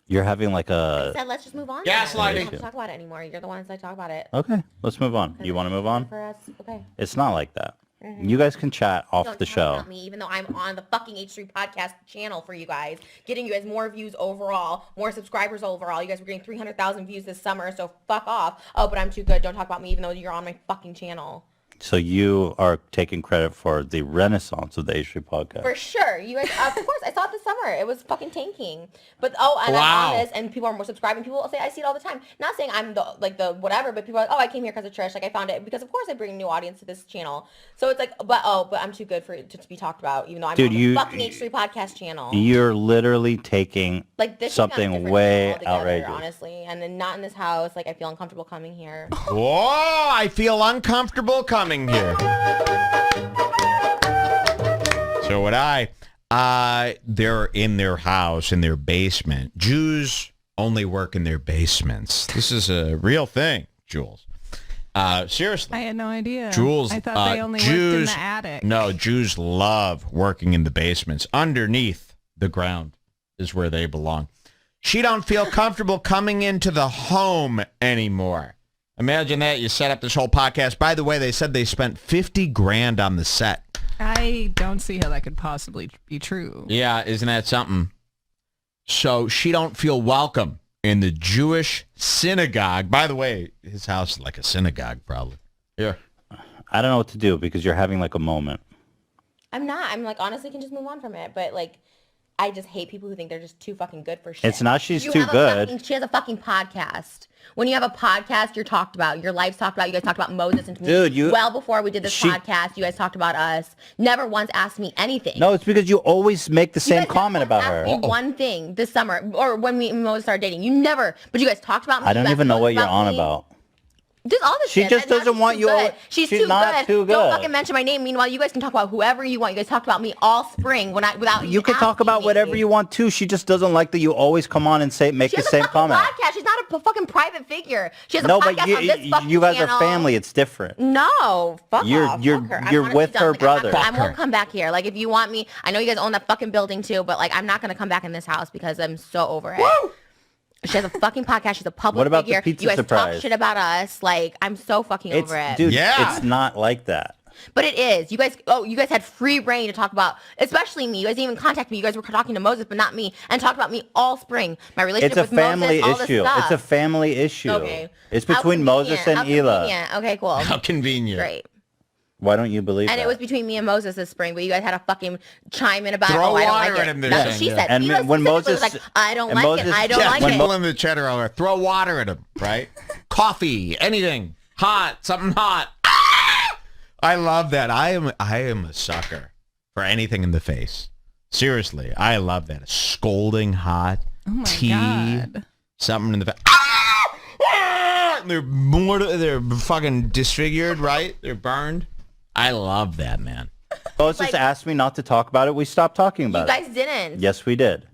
I said, let's just move on. Gaslighting. We don't have to talk about it anymore. You're the one that said talk about it. Okay, let's move on. You want to move on? For us, okay. It's not like that. You guys can chat off Don't the talk show. about me, even though I'm on the fucking H3 podcast channel for you guys, getting you guys more views overall, more subscribers overall. You guys were getting 300,000 views this summer, so fuck off. Oh, but I'm too good. Don't talk about me, even though you're on my fucking channel. So you are taking credit for the renaissance of the H3 podcast. For sure. You guys, of course, I saw it this summer. It was fucking tanking. But, I'm on this, and people are more subscribing. People say, I see it all the time. Not saying I'm the whatever, but people are like, oh, I came here because of Trish. I found it because, of course, I bring a new audience to this channel. So it's like, but I'm too good for it to be talked about, even though I'm on the fucking H3 podcast channel. You're literally taking this something way outrageous. Honestly, and then not in this house. I feel uncomfortable coming here. Whoa, I feel uncomfortable coming here. So would I. They're in their house, in their basement. Jews only work in their basements. This is a real thing, Jules. Seriously. I had no idea. Jules, I thought they only worked in the attic. No, Jews love working in the basements. Underneath the ground is where they belong. She don't feel comfortable coming into the home anymore. Imagine that. You set up this whole podcast. By the way, they said they spent $50,000 on the set. I don't see how that could possibly be true. Yeah, isn't that something? So she don't feel welcome in the Jewish synagogue. By the way, his house is like a synagogue, probably. Yeah. I don't know what to do because you're having a moment. I'm not. I'm honestly can just move on from it. But I just hate people who think they're just too fucking good for shit. It's not she's too good. She has a fucking podcast. When you have a podcast, you're talked about. Your life's talked about. You guys talked about Moses and me. Dude, well before we did this podcast, you guys talked about us. Never once asked me anything. No, it's because you always make the same comment about her. Me one thing this summer, or when we Moses started dating. You never, but you guys talked about me. I don't even know what you're on about. Just all this shit. She just doesn't want you. She's too not good. Too good. Don't fucking mention my name. Meanwhile, you guys can talk about whoever you want. You guys talked about me all spring without you can talk about whatever you want too. She just doesn't like that you always come on and make the same comment. Podcast. She's not a fucking private figure. She has a podcast on this fucking you guys channel. are family. It's different. No, fuck you're, off. You're fuck her. you're with her brother. I won't come back here. If you want me, I know you guys own that fucking building too, but I'm not gonna come back in this house because I'm so over it. Woo! She has a fucking podcast. She's a public figure. The pizza you guys surprise? Talk shit about us. I'm so fucking over it. Dude, it's not like that. But it is. You guys had free reign to talk about, especially me. You guys didn't even contact me. You guys were talking to Moses, but not me, and talked about me all spring. My relationship with Moses, all this stuff. It's a family issue. Okay. It's between Moses and Hila. Okay, cool. How convenient. Great. Why don't you believe that? And it was between me and Moses this spring, but you guys had a fucking chime in about Throw I don't water like at it. him there, That's what she said. And when Moses was I don't like it. I don't like it. When in the cheddar over, throw water at him, right? Coffee, anything, hot, something hot. I love that. I am a sucker for anything in the face. Seriously, I love that. Scolding hot, tea, God. something in the face. They're fucking disfigured, right? They're burned. I love that, man. Moses asked me not to talk about it. We stopped talking about it. You guys didn't. Yes, we did.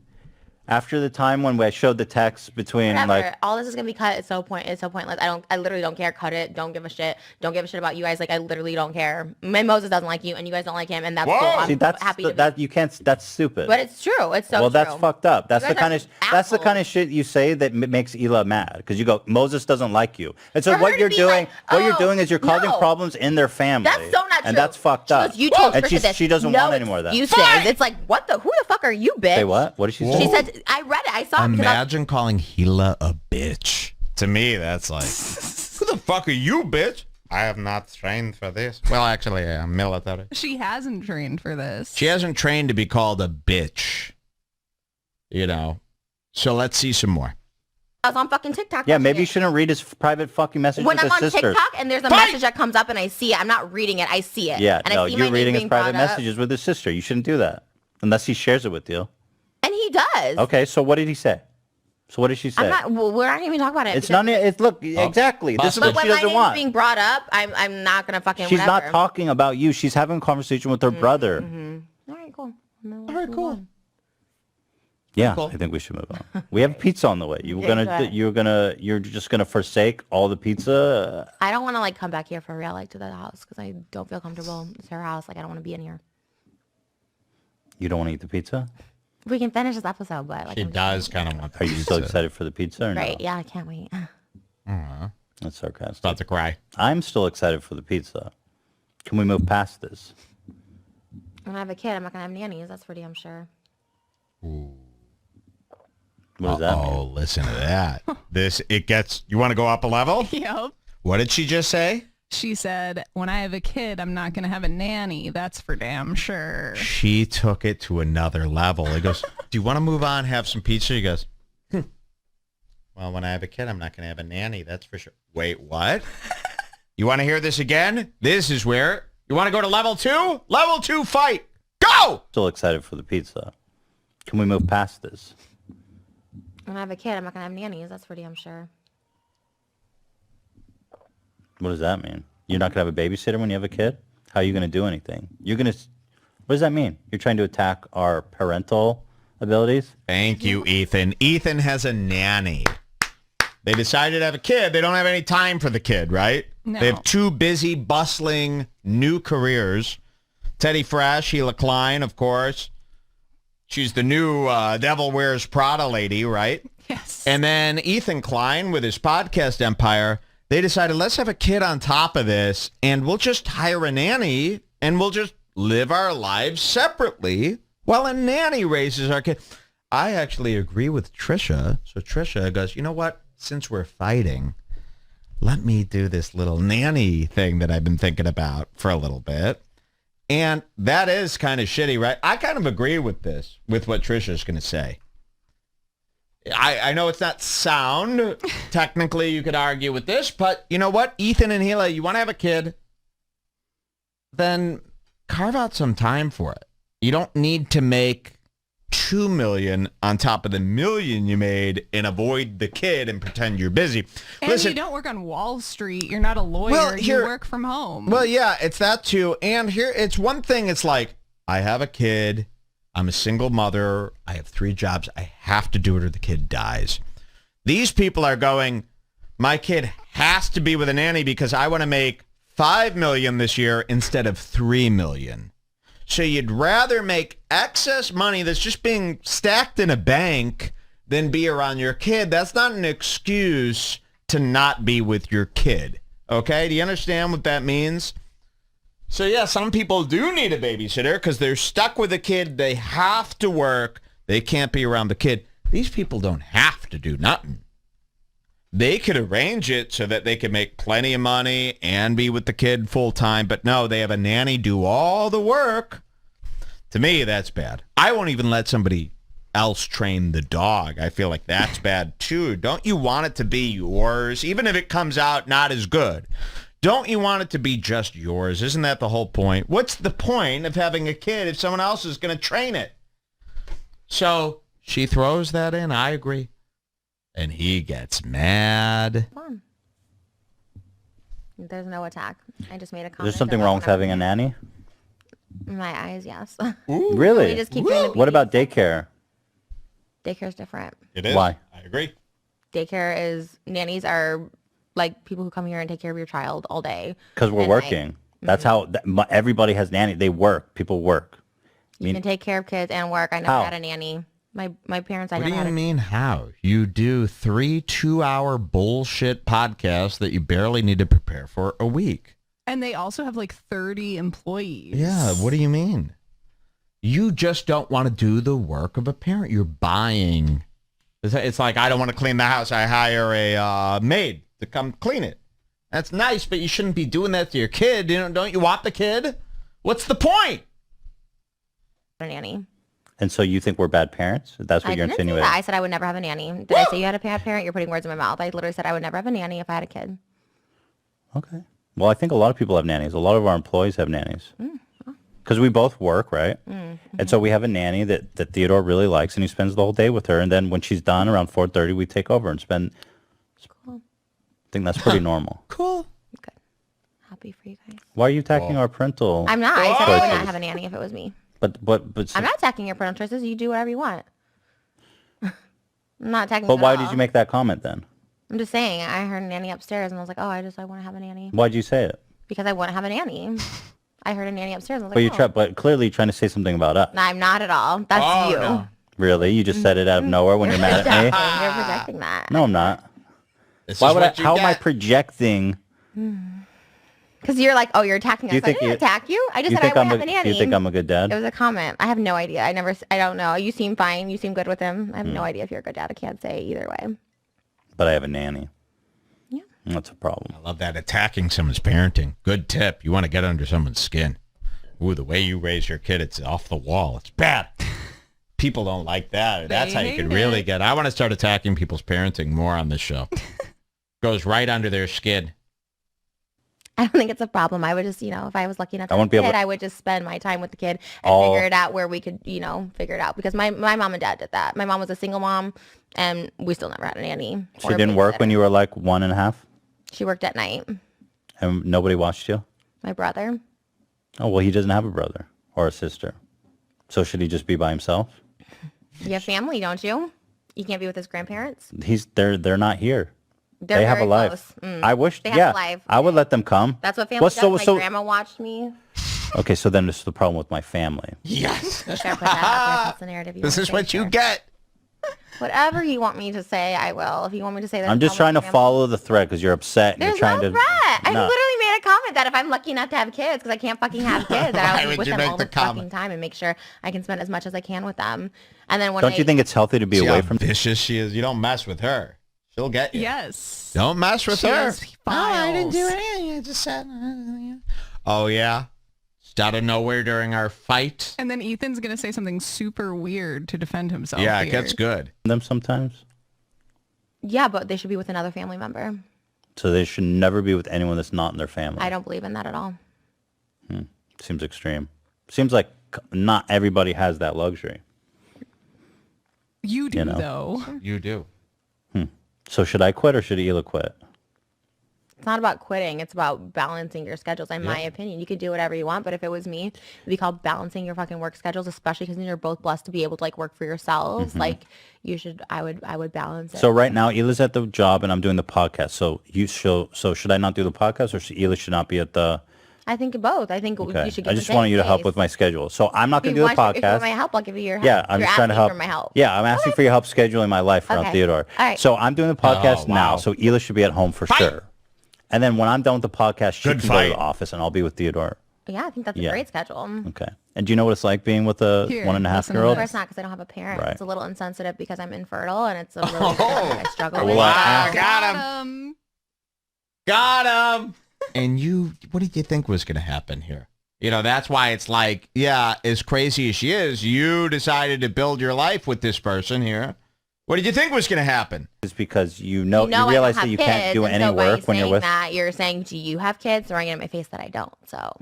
After the time when I showed the text between all this is gonna be cut. It's so pointless. I literally don't care. Cut it. Don't give a shit. Don't give a shit about you guys. I literally don't care. My Moses doesn't like you, and you guys don't like him, and that's cool. I'm happy to that you can't. That's stupid. But it's true. It's so true. Well, that's fucked up. That's the kind assholes. of shit you say that makes Hila mad because you go Moses doesn't like you, and so what you're doing, you're doing is you're causing problems in their family. That's so not true. And that's fucked up. You told and Trisha this. She doesn't want any more of that. You said it's what the? Who the fuck are you, bitch? Say what? What did she say? She said I read it. I saw it. Imagine calling Hila a bitch. To me, that's who the fuck are you, bitch? I have not trained for this. Well, actually, I'm military. She hasn't trained for this. She hasn't trained to be called a bitch. So let's see some more. I was on fucking TikTok. Yeah, maybe you shouldn't read his private fucking messages when with I'm his on sisters. TikTok and there's a message that comes up and I see it, I'm not reading it. I see it. Yeah, and no, I see you're my reading name his being private brought up. messages with his sister. You shouldn't do that unless he shares it with you. And he does. Okay, so what did he say? So what did she say? I'm not. Well, we're not even talking about it. It's not. It's look exactly. This is But what when she my doesn't name's want. being brought up, I'm not gonna fucking. She's whatever. not talking about you. She's having a conversation with her brother. All right, cool. All right, cool. Yeah, Cool. I think we should move on. We have pizza on the way. You were Yeah, you're just gonna forsake all the pizza. I don't want to like come back here for real, like to the house, because I don't feel comfortable. It's her house. Like I don't want to be in here. You don't want to eat the pizza? We can finish this episode, but like She does kind of want the Are you still excited for the pizza or right? no? Yeah, I can't wait. That's sarcastic. About to cry. I'm still excited for the pizza. Can we move past this? When I have a kid, I'm not gonna have nannies. That's for damn sure. What does that mean? Oh, listen to that. You want to go up a level? Yep. What did she just say? She said, when I have a kid, I'm not going to have a nanny. That's for damn sure. She took it to another level. He goes, do you want to move on, have some pizza? He goes, well, when I have a kid, I'm not going to have a nanny. That's for sure. Wait, what? You want to hear this again? This is where you want to go to level 2? Level 2 fight. Go! Still excited for the pizza. Can we move past this? When I have a kid, I'm not gonna have nannies. That's for damn sure. What does that mean? You're not going to have a babysitter when you have a kid? How are you going to do anything? What does that mean? You're trying to attack our parental abilities? Thank you, Ethan. Ethan has a nanny. They decided to have a kid. They don't have any time for the kid, right? No. They have two busy, bustling new careers. Teddy Fresh, Hila Klein, of course. She's the new Devil Wears Prada lady, right? Yes. And then Ethan Klein with his podcast empire, they decided, let's have a kid on top of this, and we'll just hire a nanny, and we'll just live our lives separately while a nanny raises our kid. I actually agree with Trisha. So Trisha goes, you know what? Since we're fighting, let me do this little nanny thing that I've been thinking about for a little bit. And that is kind of shitty, right? I kind of agree with this, with what Trisha's going to say. I know it's not sound. Technically, you could argue with this, but you know what? Ethan and Hila, you want to have a kid, then carve out some time for it. You don't need to make $2 million on top of the $1 million you made and avoid the kid and pretend you're busy. And Listen, you don't work on Wall Street. You're not a lawyer. Well, you work from home. well, yeah, it's that too. And here, it's one thing. It's like, I have a kid. I'm a single mother. I have 3 jobs. I have to do it or the kid dies. These people are going, my kid has to be with a nanny because I want to make $5 million this year instead of $3 million. So you'd rather make excess money that's just being stacked in a bank than be around your kid. That's not an excuse to not be with your kid. Okay? Do you understand what that means? So yeah, some people do need a babysitter because they're stuck with a kid. They have to work. They can't be around the kid. These people don't have to do nothing. They could arrange it so that they can make plenty of money and be with the kid full time. But no, they have a nanny do all the work. To me, that's bad. I won't even let somebody else train the dog. I feel like that's bad too. Don't you want it to be yours, even if it comes out not as good? Don't you want it to be just yours? Isn't that the whole point? What's the point of having a kid if someone else is going to train it? So she throws that in. I agree. And he gets mad. Come on. There's no attack. I just made a comment. Is there something wrong with having a nanny? In my eyes, yes. Really? We just keep doing the What about daycare? Daycare's different. It is. Why? I agree. Daycare is, nannies are like people who come here and take care of your child all day. Because we're And, working. That's how everybody has nanny. They work. People work. You can take care of kids and work. I never How? had a nanny. My parents, I What never do had you a mean how? You do 3 2-hour bullshit podcasts that you barely need to prepare for a week. and they also have like 30 employees. Yeah, what do you mean? You just don't want to do the work of a parent. You're buying. It's like, I don't want to clean the house. I hire a maid to come clean it. That's nice, but you shouldn't be doing that to your kid. Don't you want the kid? What's the point? nanny. And so you think we're bad parents? That's what you're didn't say insinuating? that. I said I would never have a nanny. Did I say you had a bad parent? You're putting words in my mouth. I literally said I would never have a nanny if I had a kid. Okay. Well, I think a lot of people have nannies. A lot of our employees have nannies. Because we both work, right? And so we have a nanny that Theodore really likes, and he spends the whole day with her. And then when she's done around 4:30, we take over and spend. Cool. I think that's pretty normal. Cool. Good. Happy for you guys. Why are you attacking our parental? I'm not. I said I would not have a nanny if it was me. But I'm not attacking your parental choices. You do whatever you want. I'm not attacking. But why did you make that comment then? I'm just saying. I heard a nanny upstairs, and I was like, oh, I want to have a nanny. Why'd you say it? Because I want to have a nanny. I heard a nanny upstairs. And I was like, But clearly you're trying to say something about us. No, I'm not at all. That's you. No. Really? You just said it out of nowhere when you're mad at me? You're projecting that. No, I'm not. How am I projecting? Because you're like, oh, you're attacking us. I didn't attack you. I just said I want to have a nanny. You think I'm a good dad? It was a comment. I have no idea. I don't know. You seem fine. You seem good with him. I have no idea if you're a good dad. I can't say either way. But I have a nanny. Yeah. That's a problem. I love that. Attacking someone's parenting. Good tip. You want to get under someone's skin. Ooh, the way you raise your kid, it's off the wall. It's bad. People don't like that. That's how you can really get. I want to start attacking people's parenting more on this show. Goes right under their skin. I don't think it's a problem. I would just, if I was lucky enough to have a kid, I would just spend my time with the kid and figure it out where we could, figure it out. Because my mom and dad did that. My mom was a single mom, and we still never had a nanny. She didn't work when you were like 1.5? She worked at night. And nobody watched you? My brother. Oh, well, he doesn't have a brother or a sister. So should he just be by himself? You have family, don't you? You can't be with his grandparents? They're not here. They have a life. I wish, they have a life. I would let them come. That's what family does. My grandma watched me. Okay, so then this is the problem with my family. Yes. Put that out there. That's the narrative this is what you get. Whatever you want me to say, I will. If you want me to say that, I'm just trying to follow the thread because you're upset. And There's you're trying no to. threat. I literally made a comment that if I'm lucky enough to have kids, because I can't fucking have kids, that I Why will be would with you them make all the the fucking comment? time and make sure I can spend as much as I can with them. And then when Don't you think it's healthy to be See away how from? vicious she is. You don't mess with her. She'll get you. Yes. Don't mess with She her. has files. I didn't do anything. I just said. Oh yeah. Just out of nowhere during our fight. And then Ethan's going to say something super weird to defend himself. Yeah, it here. gets good. Them sometimes. Yeah, but they should be with another family member. So they should never be with anyone that's not in their family. I don't believe in that at all. Seems extreme. Seems like not everybody has that luxury. You do, though. You do. So should I quit or should Hila quit? It's not about quitting. It's about balancing your schedules, in my opinion. You could do whatever you want, but if it was me, it'd be called balancing your fucking work schedules, especially because you're both blessed to be able to work for yourselves. Like you should, I would balance it. So right now, Hila's at the job and I'm doing the podcast. So should I not do the podcast or Hila should not be at the? I think both. I think you should. I just wanted you to help with my schedule. So I'm not going to do the podcast. If you want my help, I'll give you your help. Yeah, I'm just trying to help. For my help. Yeah, I'm asking for your help scheduling my life around Theodore. All right. So I'm doing the podcast now. So Hila should be at home for sure. And then when I'm done with the podcast, she can go to the office and I'll be with Theodore. Yeah, I think that's a great schedule. Okay. And do you know what it's like being with a 1.5-year-old? Of course not, because I don't have a parent. Right. It's a little insensitive because I'm infertile, and it's a little I struggle with. Wow, got him. Got him. And what did you think was going to happen here? That's why it's like, yeah, as crazy as she is, you decided to build your life with this person here. What did you think was going to happen? It's because you realize that you can't do any work when you're with. You're saying, do you have kids? Throwing it in my face that I don't. So.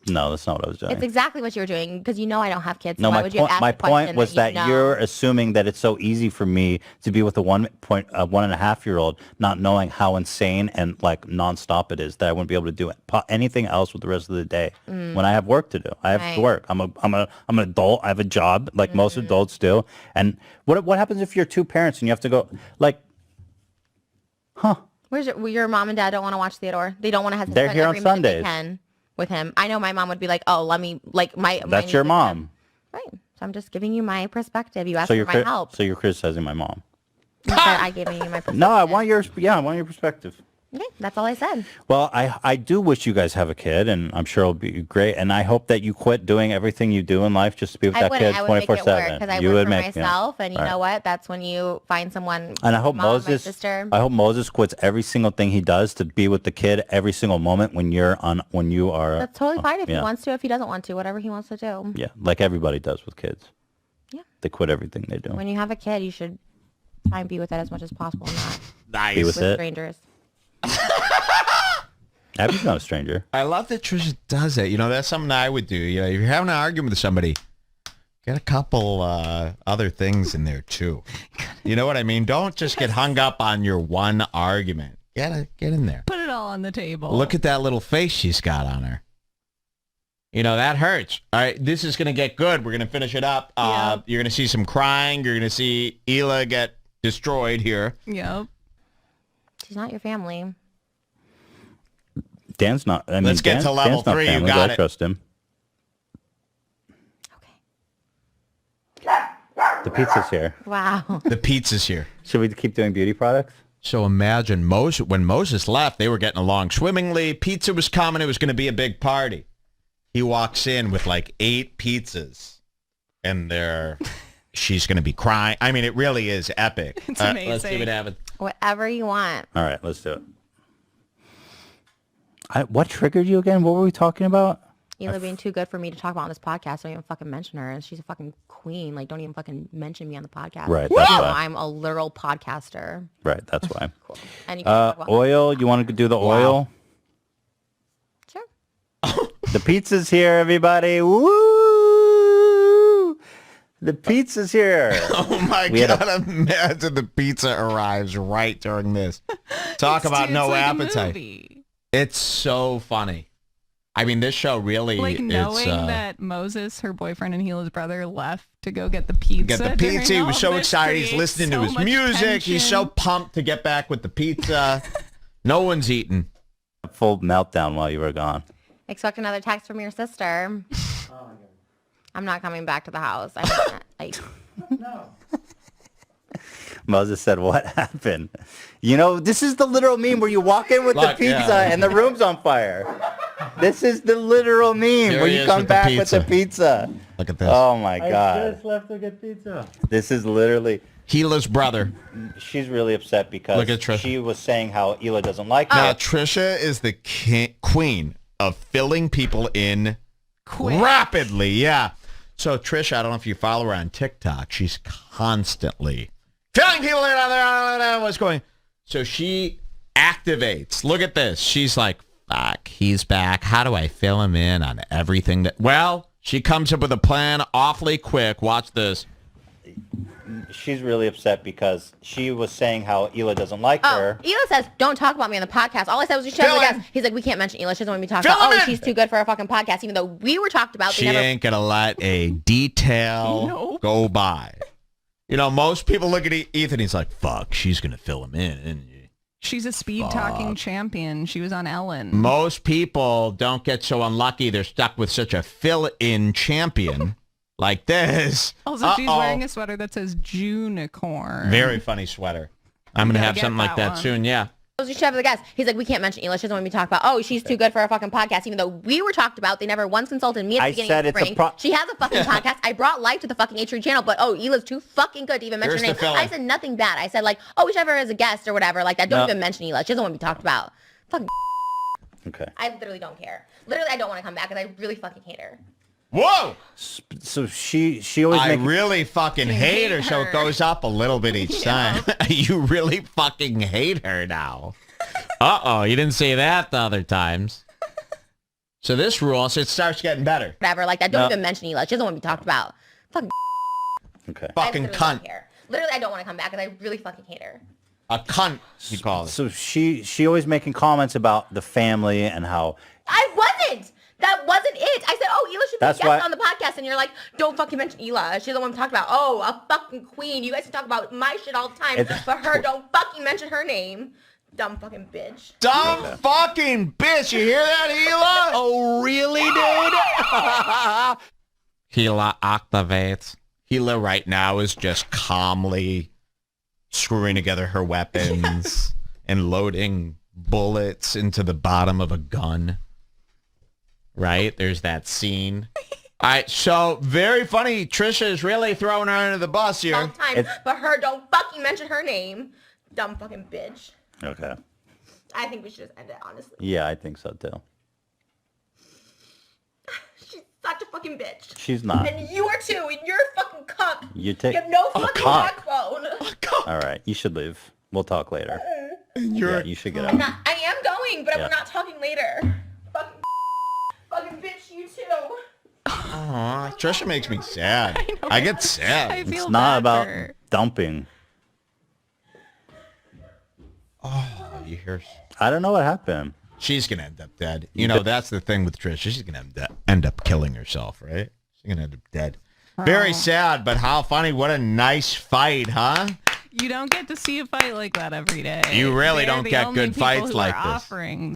No, that's not what I was doing. It's exactly what you were doing because I don't have kids. No, so why would you ask my point was that you're assuming that it's so easy for me to be with a 1.5-year-old, not knowing how insane and nonstop it is that I wouldn't be able to do anything else with the rest of the day when I have work to do. I have to work. I'm an adult. I have a job like most adults do. And what happens if you're two parents and you have to go Where's your mom and dad don't want to watch Theodore? They don't want to have. They're here on Sundays. With him. I know my mom would be like, oh, let me, That's your mom. Right. So I'm just giving you my perspective. You asked for my help. So you're criticizing my mom. I gave you my perspective. No, I want your perspective. Okay, that's all I said. Well, I do wish you guys have a kid, and I'm sure it'll be great. And I hope that you quit doing everything you do in life just to be with that kid 24/7. Because I work for myself, and you know what? That's when you find someone. And I hope Moses quits every single thing he does to be with the kid every single moment when you are. That's totally fine if he wants to. If he doesn't want to, whatever he wants to do. Yeah, like everybody does with kids. Yeah. They quit everything they do. When you have a kid, you should try and be with it as much as possible, not Nice. Be with it. strangers. Abby's not a stranger. I love that Trisha does it. You know, that's something I would do. You know, if you're having an argument with somebody, get a couple other things in there too. You know what I mean? Don't just get hung up on your one argument. Get in there. Put it all on the table. Look at that little face she's got on her. You know, that hurts. All right, this is going to get good. We're going to finish it up. Yeah. You're going to see some crying. You're going to see Hila get destroyed here. Yep. She's not your family. Dan's not. I mean, Let's get to level Dan's not 3. family, You got I it. trust him. Okay. The pizza's here. Wow. The pizza's here. Should we keep doing beauty products? So imagine when Moses left, they were getting along swimmingly. Pizza was coming. It was going to be a big party. He walks in with like 8 pizzas, and she's going to be crying. I mean, it really is epic. It's amazing. Let's see what happens. Whatever you want. All right, let's do it. What triggered you again? What were we talking about? Hila being too good for me to talk about on this podcast. Don't even fucking mention her. And she's a fucking queen. Like, don't even fucking mention me on the podcast. Right, that's You know, why. I'm a literal podcaster. Right, that's why. Cool. And you can talk about Oil. You want to do the oil? Sure. The pizza's here, everybody. Woo! The pizza's here. Oh my God, imagine the pizza arrives right during this. Talk about no like appetite. It's so funny. I mean, this show really... Like knowing that Moses, her boyfriend and Hila's brother, left to go get the pizza. Get the pizza. He was so excited. He's listening to his music. Tension. He's so pumped to get back with the pizza. No one's eating. A full meltdown while you were gone. Expect another text from your sister. I'm not coming back to the house. No. Moses said, what happened? You know, this is the literal meme where you walk in with the pizza and the room's on fire. This is the literal meme where you come back with the pizza. Look at this. Oh, my God. I just left to get pizza. This is literally... Hila's brother. She's really upset because Look at Trisha. She was saying how Hila doesn't like her. Now, Trisha is the queen of filling people in rapidly. Yeah. So, Trisha, I don't know if you follow her on TikTok. She's constantly filling people in. What's going? So she activates. Look at this. She's like, fuck, he's back. How do I fill him in on everything that... Well, she comes up with a plan awfully quick. Watch this. She's really upset because she was saying how Hila doesn't like her. Hila says, don't talk about me on the podcast. All I said was you should have the guest. He's like, we can't mention Hila. She doesn't want me to talk about, she's too good for a fucking podcast, even though we were talked about. She ain't going to let a detail go by. You know, most people look at Ethan, he's like, fuck, she's going to fill him in, isn't she? She's a speed-talking champion. She was on Ellen. Most people don't get so unlucky they're stuck with such a fill-in champion like this. Also, she's wearing a sweater that says Junicorn. Very funny sweater. I'm going to have something like that soon, yeah. You should have the guest. He's like, we can't mention Hila. She doesn't want me to talk about, she's too good for a fucking podcast, even though we were talked about. They never once consulted me at the beginning of the spring. She has a fucking podcast. I brought life to the fucking H3 channel, but Hila's too fucking good to even mention her name. I said nothing bad. I said like, we should have her as a guest or whatever like that. Don't even mention Hila. She doesn't want to be talked about. Fucking Okay. I literally don't care. Literally, I don't want to come back because I really fucking hate her. Whoa! So she always I really fucking hate her, so it goes up a little bit each time. You really fucking hate her now. Uh-oh, you didn't say that the other times. So this rule, so it starts getting better. Whatever, like that. Don't even mention Hila. She doesn't want to be talked about. Fucking Okay. Fucking cunt. Don't care. Literally, I don't want to come back because I really fucking hate her. A cunt, he calls it. So she always making comments about the family and how... I wasn't! That wasn't it. I said, Hila should be a guest on the podcast. And you're like, don't fucking mention Hila. She's the one to talk about. A fucking queen. You guys can talk about my shit all the time. But her, don't fucking mention her name. Dumb fucking bitch. Dumb fucking bitch. You hear that, Hila? Oh, really, dude? Hila activates. Hila right now is just calmly screwing together her weapons and loading bullets into the bottom of a gun. Right? There's that scene. All right, so very funny. Trisha is really throwing her under the bus here. All the time, but her, don't fucking mention her name. Dumb fucking bitch. Okay. I think we should just end it, honestly. Yeah, I think so, too. She's such a fucking bitch. She's not. And you are too, and you're a fucking cuck. You have no fucking backbone. All right, you should leave. We'll talk later. Yeah, you should get out. I am going, but we're not talking later. Fucking bitch, you too. Aw, Trisha makes me sad. I get sad. I feel It's not bad about for her. dumping. Oh, you hear? I don't know what happened. She's gonna end up dead. You know, that's the thing with Trisha. She's gonna end up killing herself, right? She's gonna end up dead. Very sad, but how funny. What a nice fight, huh? You don't get to see a fight like that every day. You really They're don't the get only good people fights who like are this. offering